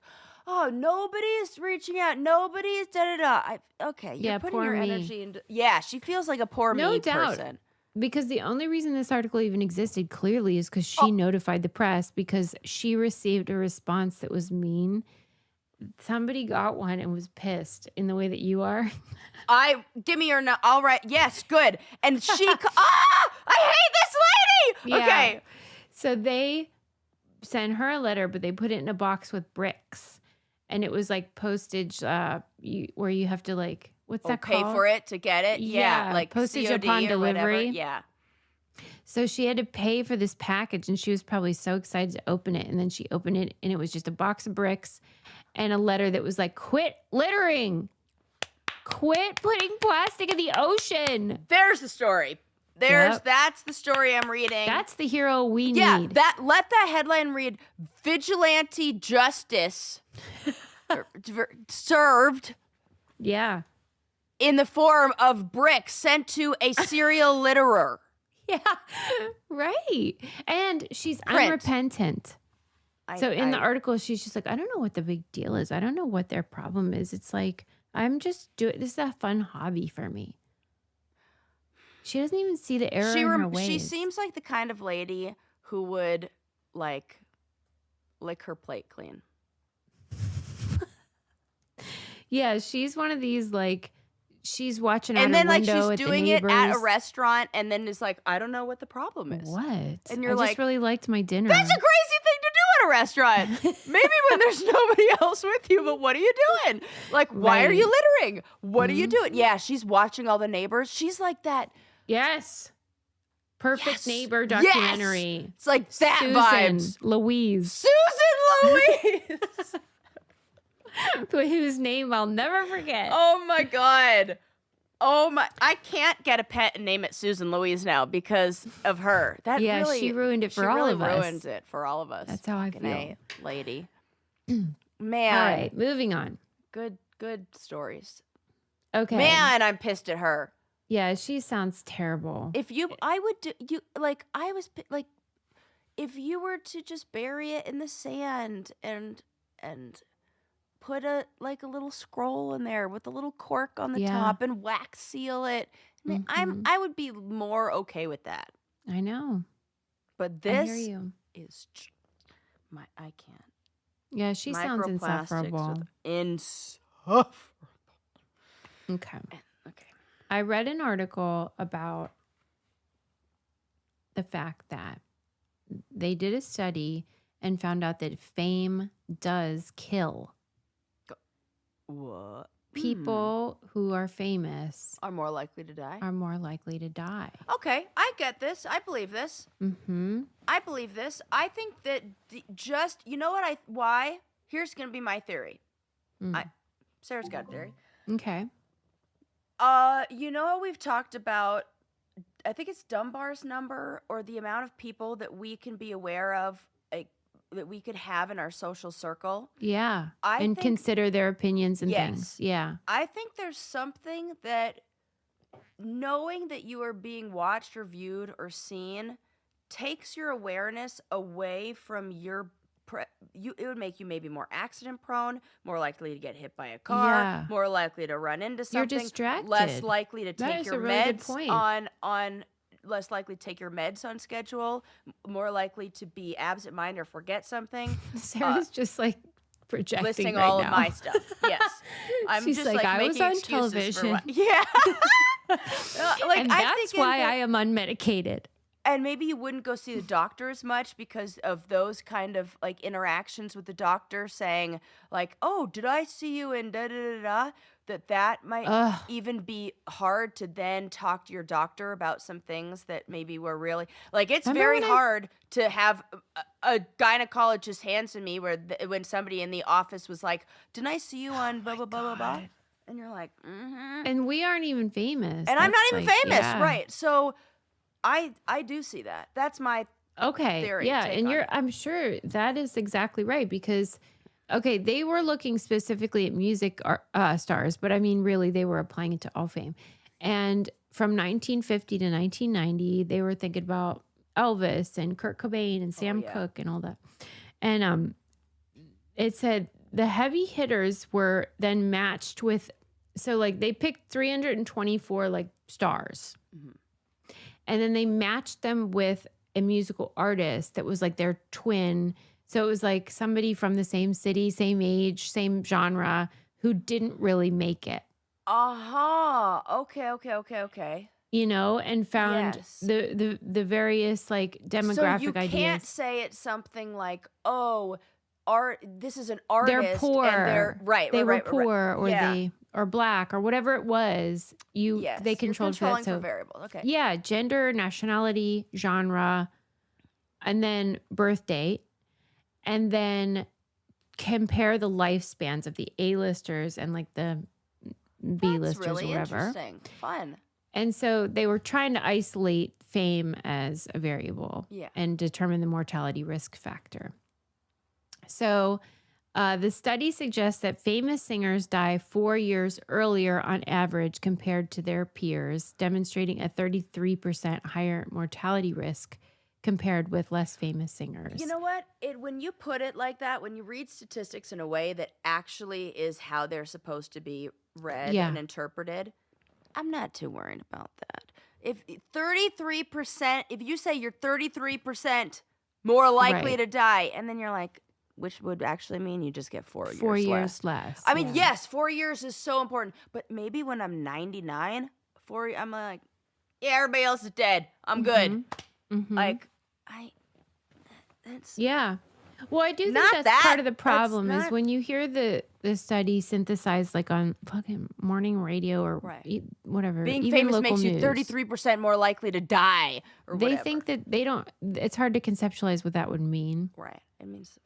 oh, nobody's reaching out. Nobody's da-da-da. Okay, you're Yeah, putting poor your me. energy into, yeah, she feels like a poor No me doubt. person. Because the only reason this article even existed clearly is because she notified the press because she received a response that was mean. Somebody got one and was pissed in the way that you are. Give me your, all right, yes, good. And she, I hate this lady. Yeah. Okay. So they sent her a letter, but they put it in a box with bricks. And it was like postage where you have to like, what's that pay called? for it to get it. Yeah, Yeah, like postage COD upon or whatever. delivery. Yeah. So she had to pay for this package and she was probably so excited to open it. And then she opened it and it was just a box of bricks and a letter that was like, quit littering. Quit putting plastic in the ocean. There's the story. That's the story I'm reading. That's the hero we need. Yeah, let that headline read vigilante justice served Yeah. in the form of bricks sent to a serial litterer. Yeah. Right. And she's Print. unrepentant. So in the article, she's just like, I don't know what the big deal is. I don't know what their problem is. It's like, I'm just doing this is a fun hobby for me. She doesn't even see the error in her ways. She seems like the kind of lady who would like lick her plate clean. Yeah, she's one of these like she's watching out And then a like window she's at doing the it at a neighbors. restaurant and then is like, I don't know what the problem is. What? And you're I like, just really liked my dinner. That's a crazy thing to do at a restaurant. Maybe when there's nobody else with you, but what are you doing? Like, why are you littering? What are you doing? Yeah, she's watching all the neighbors. She's like that. Yes. Perfect Yes. neighbor Yes. documentary. It's like that Susan, vibes. Louise, Susan Louise. whose name I'll never forget. Oh my God. Oh my! I can't get a pet and name it Susan Louise now because of her. That Yeah, really, she ruined it for she all really of us. ruins it for all of us. That's how I Fucking feel. A, lady. All Man, right, moving on. good stories. Okay. Man, I'm pissed at her. Yeah, she sounds terrible. If you, I would do you like. I was like, if you were to just bury it in the sand and put a little scroll in there with a little cork on the Yeah. top and wax seal it. I would be more okay with that. I know. But I hear this you. is I can't. Yeah, she sounds Microplastics insufferable. with insufferable. Okay. Okay. I read an article about the fact that they did a study and found out that fame does kill. What? People who are famous Are more likely to die. are more likely to die. Okay, I get this. I believe this. Mm-hmm. I believe this. I think that you know what why? Here's gonna be my theory. Sarah's got a theory. Okay. You know how we've talked about, I think it's Dunbar's number or the amount of people that we can be aware of, that we could have in our social circle. Yeah. I and think, consider their opinions and yes, things. Yeah. I think there's something that knowing that you are being watched or viewed or seen takes your awareness away from your it would make you maybe more accident prone, more likely to get hit by a car, Yeah. more likely to run into something, You're distracted. less likely to That take is your a really good meds point. on less likely to take your meds on schedule, more likely to be absent-minded or forget something. Sarah's just like projecting Listing right all now. of my stuff. Yes. I'm She's just like, I was making on excuses for television. yeah. And that's why I am unmedicated. And maybe you wouldn't go see the doctor as much because of those kind of like interactions with the doctor saying like, oh, did I see you in da da da da? That might even be hard to then talk to your doctor about some things that maybe were really like it's very hard to have a gynecologist hands to me when somebody in the office was like, didn't I see you on blah blah blah blah blah? And you're like, mm-hmm. And we aren't even famous. And I'm not even famous, yeah. right? So I do see that. That's my theory. Yeah, and I'm sure that is exactly right because they were looking specifically at music stars, but I mean really they were applying it to all fame. And from 1950 to 1990, they were thinking about Elvis and Kurt Cobain and Sam Cooke and all that. And it said the heavy hitters were then matched with, so like they picked 324 like stars. Mm-hmm. And then they matched them with a musical artist that was like their twin. So it was like somebody from the same city, same age, same genre who didn't really make it. Okay. You know, and found the various like demographic ideas. So you can't say it's something like, oh, this is an artist. They're poor. And they're They were poor or they or black or whatever it was. They controlled you're controlling that. for variables. Okay. Yeah, gender, nationality, genre, and then birth date, and then compare the lifespans of the A-listers and like the B-listers That's really or whatever. Interesting. Fun. And so they were trying to isolate fame as a variable and determine the mortality risk factor. So the study suggests that famous singers die 4 years earlier on average compared to their peers, demonstrating a 33% higher mortality risk compared with less famous singers. You know what? When you put it like that, when you read statistics in a way that actually is how they're supposed to be read and interpreted, I'm not too worried about that. If 33%, if you say you're 33% more likely to die, and then you're like, which would actually mean you just get 4 years less. 4 years less. I mean, yes, 4 years is so important. But maybe when I'm 99, I'm like, yeah, everybody else is dead. I'm good. Mm-hmm. Like, Well, I do think that's part of the problem is when you hear the study synthesized like on fucking morning radio or whatever. Being even famous local makes news. you 33% more likely to die or whatever. They think that it's hard to conceptualize what that would mean. Right. It means...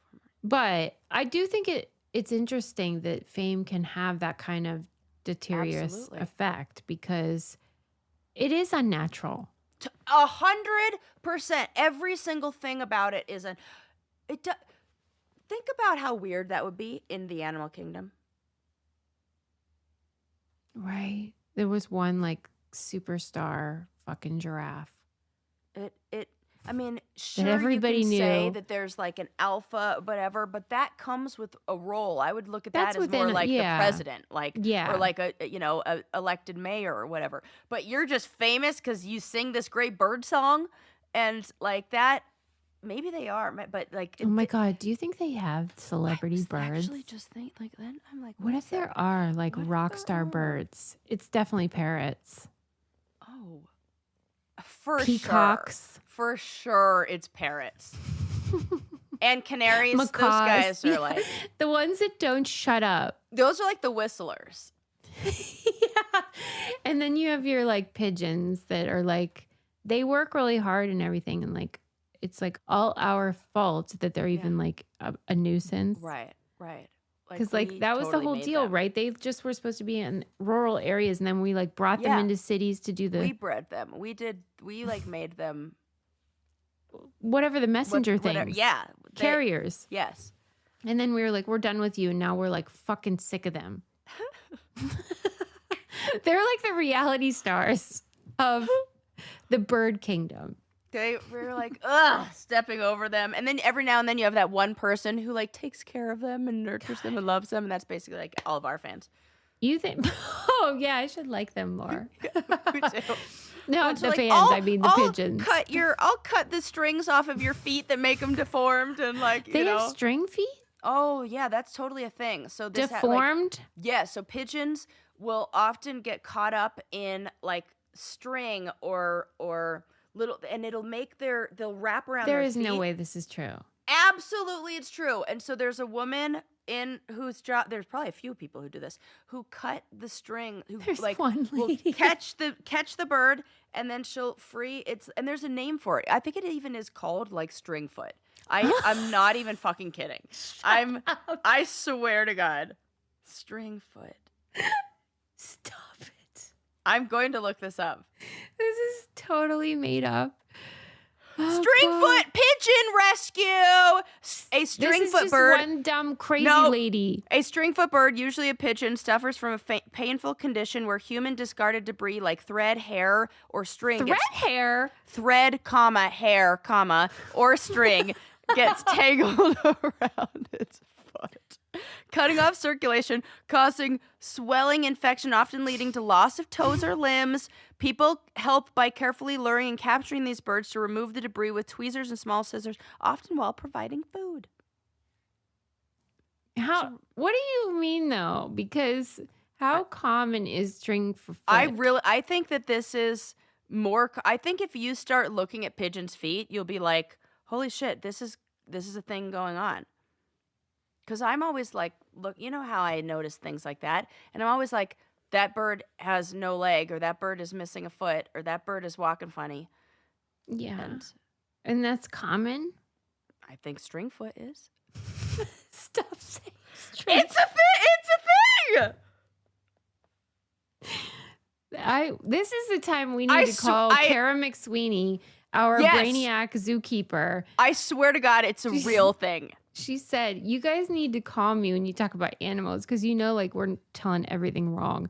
But I do think it's interesting that fame can have that kind of deleterious Absolutely. effect because it is unnatural. 100%. Every single thing about it is think about how weird that would be in the animal kingdom. Right. There was one like superstar fucking giraffe. I mean, sure, everybody you can say knew. that there's like an alpha, whatever, but that comes with a role. I would look at That's that as more within- like yeah. the president, like, Yeah. or like a elected mayor or whatever. But you're just famous because you sing this great bird song, and like that. Maybe they are, but like. Oh my God. Do you think they have celebrity birds? Actually, just think like then I'm like, What if there are like What if rock there star are? birds? It's definitely parrots. Oh, for Peacocks. sure. For sure, it's parrots. And canaries. Macaws. Those guys are Yeah. like, The ones that don't shut up. those are like the whistlers. Yeah. And then you have your like pigeons that are like, they work really hard and everything. And like, it's like all our fault that they're even like a nuisance. Right. Because like that was the totally whole made deal, them. right? They just were supposed to be in rural areas, and then we like brought them Yeah. into cities to do the We bred them. We like made them whatever the messenger whatever- things. Yeah. Carriers. Yes. And then we were like, we're done with you. And now we're like fucking sick of them. They're like the reality stars of the bird kingdom. We were like, stepping over them. And then every now and then you have that one person who like takes care of them and nurtures them and loves them. And that's basically like all of our fans. You think, oh yeah, I should like them more. We do. No, It's the like, fans, I mean the pigeons. I'll cut the strings off of your feet that make them deformed and like, They have string feet? Oh yeah, that's totally a thing. So this Deformed? yeah, so pigeons will often get caught up in like string or little, and they'll wrap around There their is no feet. way this is true. Absolutely, it's true. And so there's a woman in whose job. There's probably a few people who do this, who cut the string, who There's like one will lady. catch the bird, and then she'll free and there's a name for it. I think it even is called like string foot. I'm not even fucking kidding. I swear to God, string foot. Stop it. I'm going to look this up. This is totally made up. Oh, Stringfoot pigeon rescue. A This is stringfoot just bird. one dumb crazy No. lady. A stringfoot bird, usually a pigeon, suffers from a painful condition where human discarded debris like thread, hair, or string Thread hair. thread, comma, hair, comma, or string gets tangled around its foot, cutting off circulation, causing swelling, infection, often leading to loss of toes or limbs. People help by carefully luring and capturing these birds to remove the debris with tweezers and small scissors, often while providing food. What do you mean though? Because how common is string for foot? I think that this is more. I think if you start looking at pigeons' feet, you'll be like, "Holy shit, this is a thing going on." Because I'm always like, look, you know how I notice things like that, and I'm always like, that bird has no leg, or that bird is missing a foot, or that bird is walking funny. Yeah. And that's common? I think stringfoot is. Stop saying string. It's a thing. This is the time we need to call Kara McSweeney, our Yes. brainiac zookeeper. I swear to God, it's a real thing. She said, you guys need to call me when you talk about animals because you know, like, we're telling everything wrong.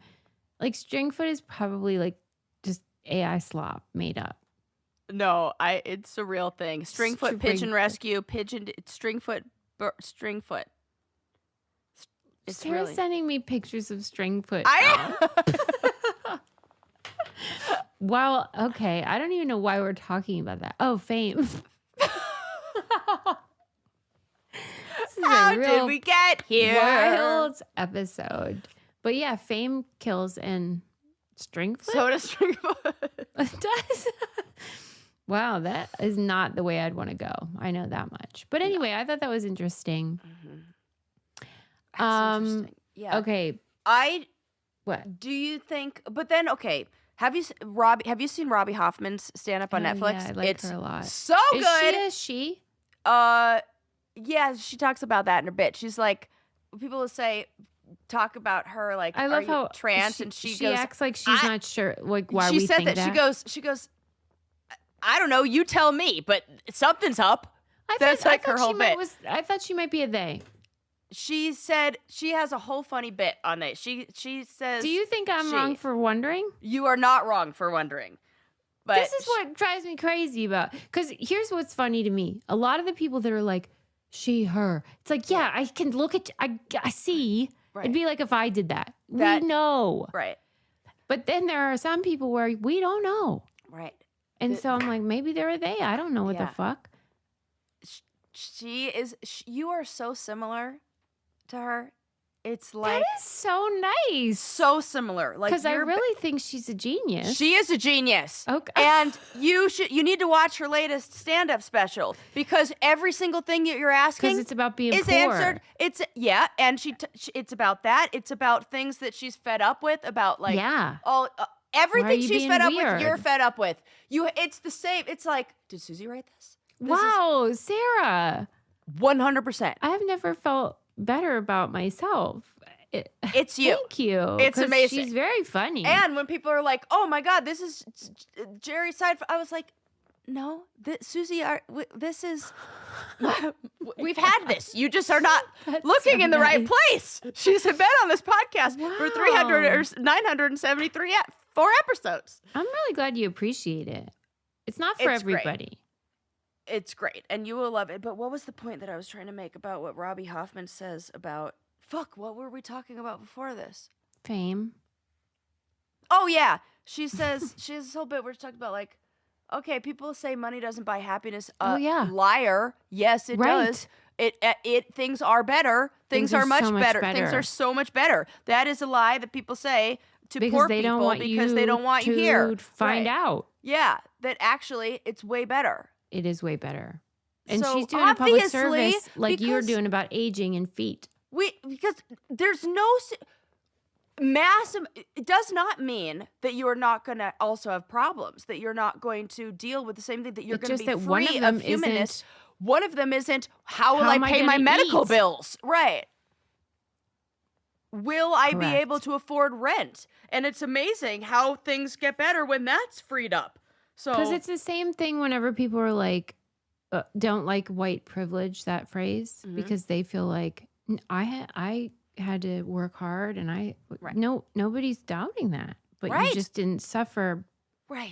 Like, stringfoot is probably like just AI slop made up. No, it's a real thing. Stringfoot pigeon rescue, stringfoot. It's Sarah's really. sending me pictures of stringfoot. I Well, okay. I don't even know why we're talking about that. Oh, fame. This is How a real did we get here? wild episode. But yeah, fame kills and stringfoot. So does stringfoot. It does. Wow, that is not the way I'd want to go. I know that much. But anyway, I thought that was interesting. That's interesting. Yeah. Okay. What? Do you think? But then, okay. Have you seen Robbie Hoffman's stand up on Oh, Netflix? yeah, I like It's her a lot. so Is good. she? Yeah, she talks about that in her bit. She's like, people will say, talk about her like, I are love you how trans? And she goes, acts like she's not sure, like why she we said think that. She goes, I don't know. You tell me, but something's up. That's like her whole bit. I thought she might be a they. She said she has a whole funny bit on it. She says, do you think I'm wrong for wondering? You are not wrong for wondering. But this is what drives me crazy about. Because here's what's funny to me: a lot of the people that are like, she, her. It's like, yeah, I can look at. I see. Right. It'd be like if I did that. We know. Right. But then there are some people where we don't know. Right. And so I'm like, maybe they're a they. I don't know what the fuck. You are so similar to her. It's like, that is so nice. So similar. Like, because I really think she's a genius. She is a genius. Okay. And you need to watch her latest stand-up special, because every single thing that you're asking, because it's about being is poor. Answered. It's and it's about that. It's about things that she's fed up with. About like all everything she's fed up with. You're fed up with. It's the same. It's like, did Susie write this? Wow, Sarah. 100%. I have never felt better about myself. It's you. Thank you. It's amazing. She's very funny. And when people are like, "Oh my God, this is Jerry's side," I was like, "No, Susie, this is we've had this. You just are not looking in the right place." She's been on this podcast for 300 or 973 4 episodes. I'm really glad you appreciate it. It's not for everybody. Great. It's great, and you will love it. But what was the point that I was trying to make about what Robbie Hoffman says about what were we talking about before this? Fame. Oh yeah, she says she has this whole bit where she talks about like, okay, people say money doesn't buy happiness. Liar. Yes, it does. It things are better. Things are much better. Things are so much better. That is a lie that people say to poor people because they don't want you here. Find out. Yeah, that actually it's way better. It is way better. And so she's doing a public service like you're doing about aging and feet. Because there's no massive, it does not mean that you are not going to also have problems, that you're not going to deal with the same thing, that you're going to be free of humanness. One of them isn't, how will I pay my medical bills? Right. Will I be able to afford rent? And it's amazing how things get better when that's freed up. Because it's the same thing whenever people are like, don't like white privilege, that phrase, because they feel like I had to work hard and nobody's doubting that, but you just didn't suffer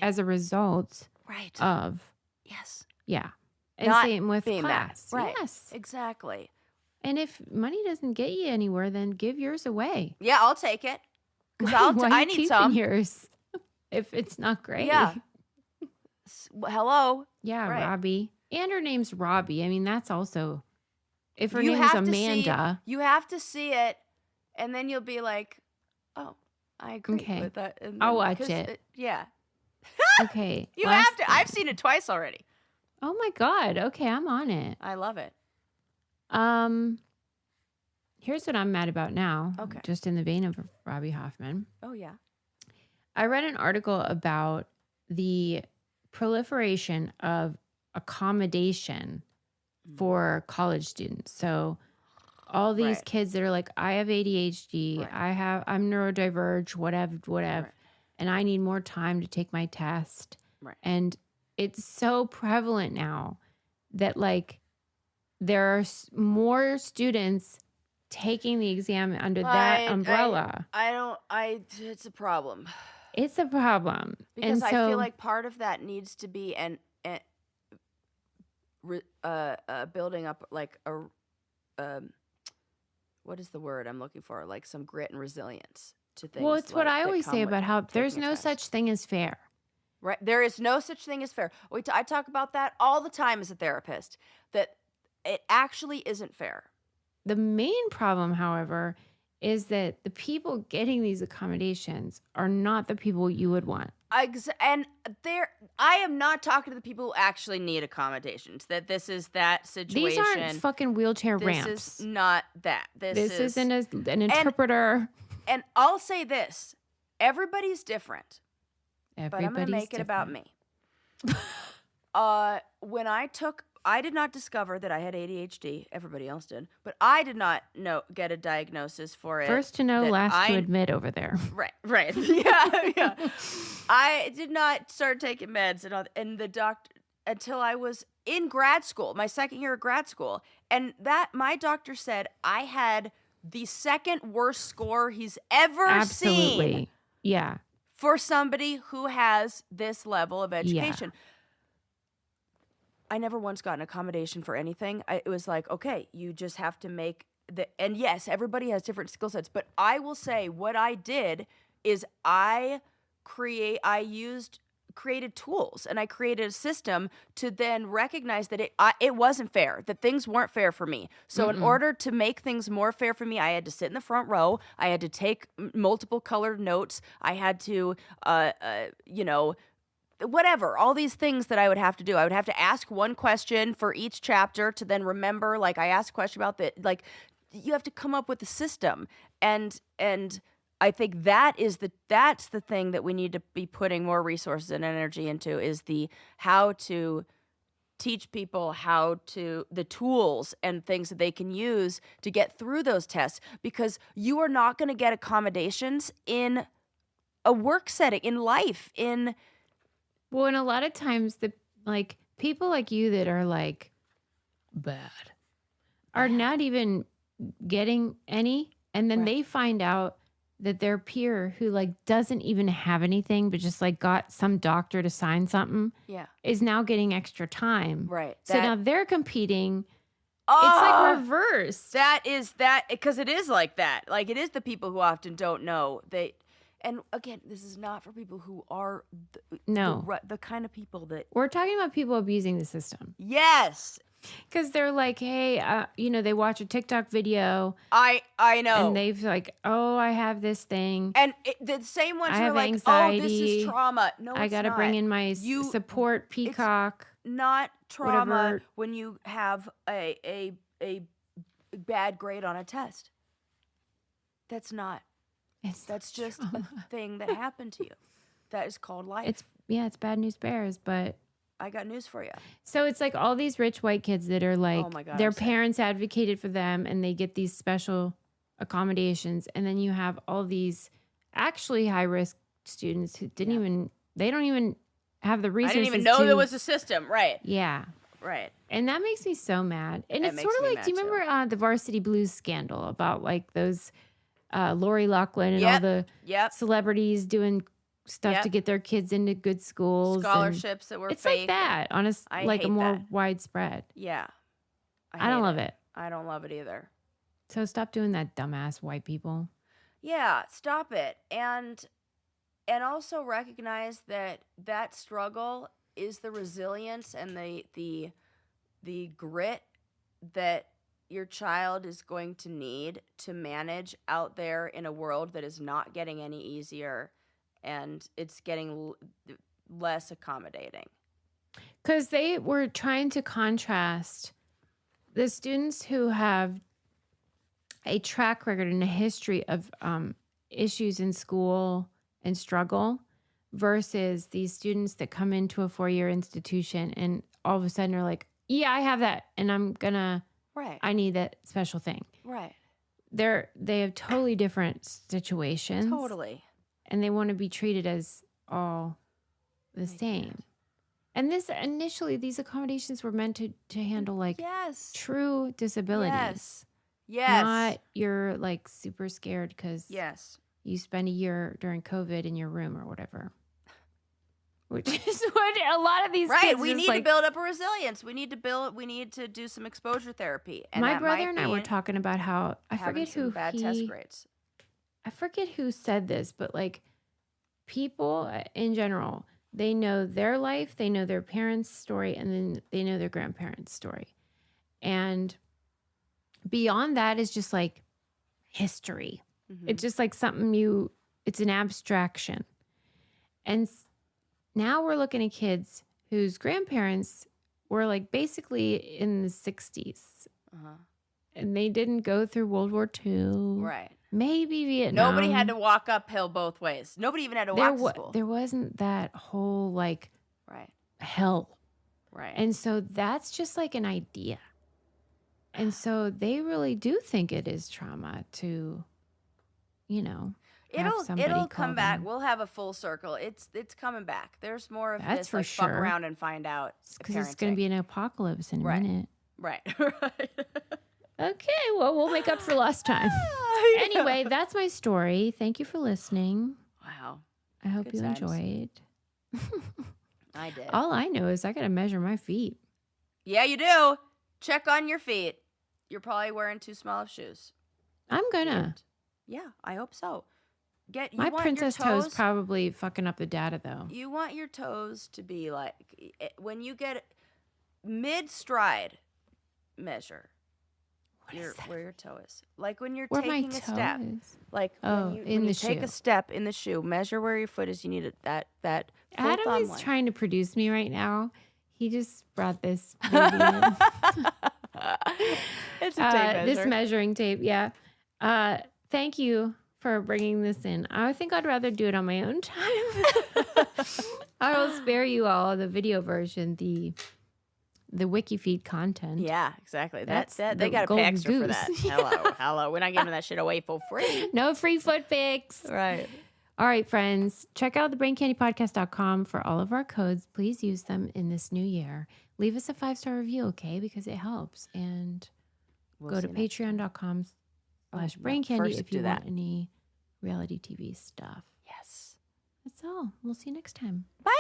as a result of. Yes. Yeah. And not same with class. Right. Yes. Exactly. And if money doesn't get you anywhere, then give yours away. Yeah, I'll take it. Because I need some. Yours if it's not great. Yeah. Hello. Yeah, Robbie. And her name's Robbie. I mean, that's also, if her name was Amanda. You have to see it, and then you'll be like, oh, I agree with that. And I'll watch it. Yeah. Okay. You have to. I've seen it twice already. Oh my God. Okay, I'm on it. I love it. Here's what I'm mad about now. Okay. Just in the vein of Robbie Hoffman. Oh, yeah. I read an article about the proliferation of accommodation for college students. So all these kids that are like, I have ADHD, I'm neurodiverged, whatever, and I need more time to take my test. Right. And it's so prevalent now that like there are more students taking the exam under that umbrella. It's a problem. It's a problem. Because I feel like part of that needs to be building up like what is the word I'm looking for? Like some grit and resilience to things. Well, it's what I always say about how there's no such thing as fair. Right. There is no such thing as fair. I talk about that all the time as a therapist, that it actually isn't fair. The main problem, however, is that the people getting these accommodations are not the people you would want. And I am not talking to the people who actually need accommodations. That this is that situation. These aren't fucking wheelchair ramps. This is not that. This isn't an interpreter. And I'll say this: everybody's different. Everybody's but I'm gonna make it about me. When I took I did not discover that I had ADHD. Everybody else did, but I did not get a diagnosis for it. First to know, that last to I admit over there. Right. Yeah. I did not start taking meds and the doctor until I was in grad school, my second year of grad school. And that my doctor said I had the second worst score he's ever seen Absolutely. Yeah. for somebody who has this level of education. I never once got an accommodation for anything. It was like, okay, you just have to make and yes, everybody has different skill sets, but I will say what I did is created tools, and I created a system to then recognize that it wasn't fair, that things weren't fair for me. So in order to make things more fair for me, I had to sit in the front row. I had to take multiple colored notes. I had to, whatever, all these things that I would have to do. I would have to ask one question for each chapter to then remember, like I asked a question about that, like you have to come up with a system. And I think that's the thing that we need to be putting more resources and energy into is the how to teach people the tools and things that they can use to get through those tests, because you are not going to get accommodations in a work setting, in life, Well, and a lot of times people like you that are like bad are not even getting any, and then they find out that their peer who like doesn't even have anything but just like got some doctor to sign something is now getting extra time. Right. So now they're competing. Oh, it's like reverse. That is because it is like that. Like it is the people who often don't know. And again, this is not for people who are the kind of people that we're talking about, people abusing the system. Yes. Because they're like, hey, they watch a TikTok video. I know. And they've like, oh, I have this thing. And the same ones are like, anxiety. Oh, this is trauma. No, I got to bring in my support peacock. It's not trauma whatever. When you have a bad grade on a test. That's not. That's just trauma. A thing that happened to you. That is called life. It's bad news bears, but I got news for you. So it's like all these rich white kids that are like, oh my God, their parents advocated for them and they get these special accommodations. And then you have all these actually high risk students who they don't even have the resources. I didn't even know there was a system. Right. Yeah. Right. And that makes me so mad. And it's sort of like, do you remember the Varsity Blues scandal about like those Lori Loughlin and all the celebrities doing stuff to get their kids into good schools, scholarships that were it's fake. Like that on a more widespread. Yeah, I don't love it. I don't love it either. So stop doing that, dumbass white people. Yeah, stop it, and also recognize that struggle is the resilience and the grit that your child is going to need to manage out there in a world that is not getting any easier. And it's getting less accommodating. Because they were trying to contrast the students who have a track record and a history of issues in school and struggle versus these students that come into a 4-year institution and all of a sudden are like, yeah, I have that. And I need that special thing. Right. They have totally different situations. Totally. And they want to be treated as all the same. And these accommodations were meant to handle like true disabilities. Yes. Not you're like super scared because you spend a year during COVID in your room or whatever. Which is what a lot of these kids we need to build up a resilience. We need to do some exposure therapy. And my brother and I were talking about how I forget who bad test grades. I forget who said this, but like people in general, they know their life, they know their parents' story, and then they know their grandparents' story. And beyond that is just like history. Mm-hmm. It's just like something it's an abstraction. And now we're looking at kids whose grandparents were like basically in the 60s. Uh-huh. And they didn't go through World War II. Right. Maybe Vietnam. Nobody had to walk uphill both ways. Nobody even had to walk to school. There wasn't that whole like hell Right. And so that's just like an idea. And so they really do think it is trauma to, have somebody it'll call come back. them. We'll have a full circle. It's coming back. There's more of That's this for like fuck sure. around and find out Because it's going to parenting. be an apocalypse in a Right. minute. Right. Right. Okay, well, we'll make up for lost time. Anyway, that's my story. Thank you for listening. Wow. I hope Good you times. enjoyed. I did. All I know is I got to measure my feet. Yeah, you do. Check on your feet. You're probably wearing too small of shoes. I'm going to. And yeah, I hope so. My want princess your toes probably fucking up the data, though. You want your toes to be like, when you get mid-stride measure where your toe is. Like when you're Where my taking a toe step. is. Like Oh, when in you the take shoe. a step in the shoe, measure where your foot is. You need that full Adam thumb is line. trying to produce me right now. He just brought this baby in. It's a tape measure. This measuring tape, yeah. Thank you for bringing this in. I think I'd rather do it on my own time. I will spare you all the video version, the WikiFeed content. Yeah, exactly. That's They the got to pay golden extra for goose. that. Hello. We're not giving that shit away for free. No free foot pics. Right. All right, friends. Check out thebraincandypodcast.com for all of our codes. Please use them in this new year. Leave us a 5-star review, okay? Because it helps. And go to patreon.com/braincandy if you want any reality TV stuff. Yes. That's all. We'll see you next time. Bye.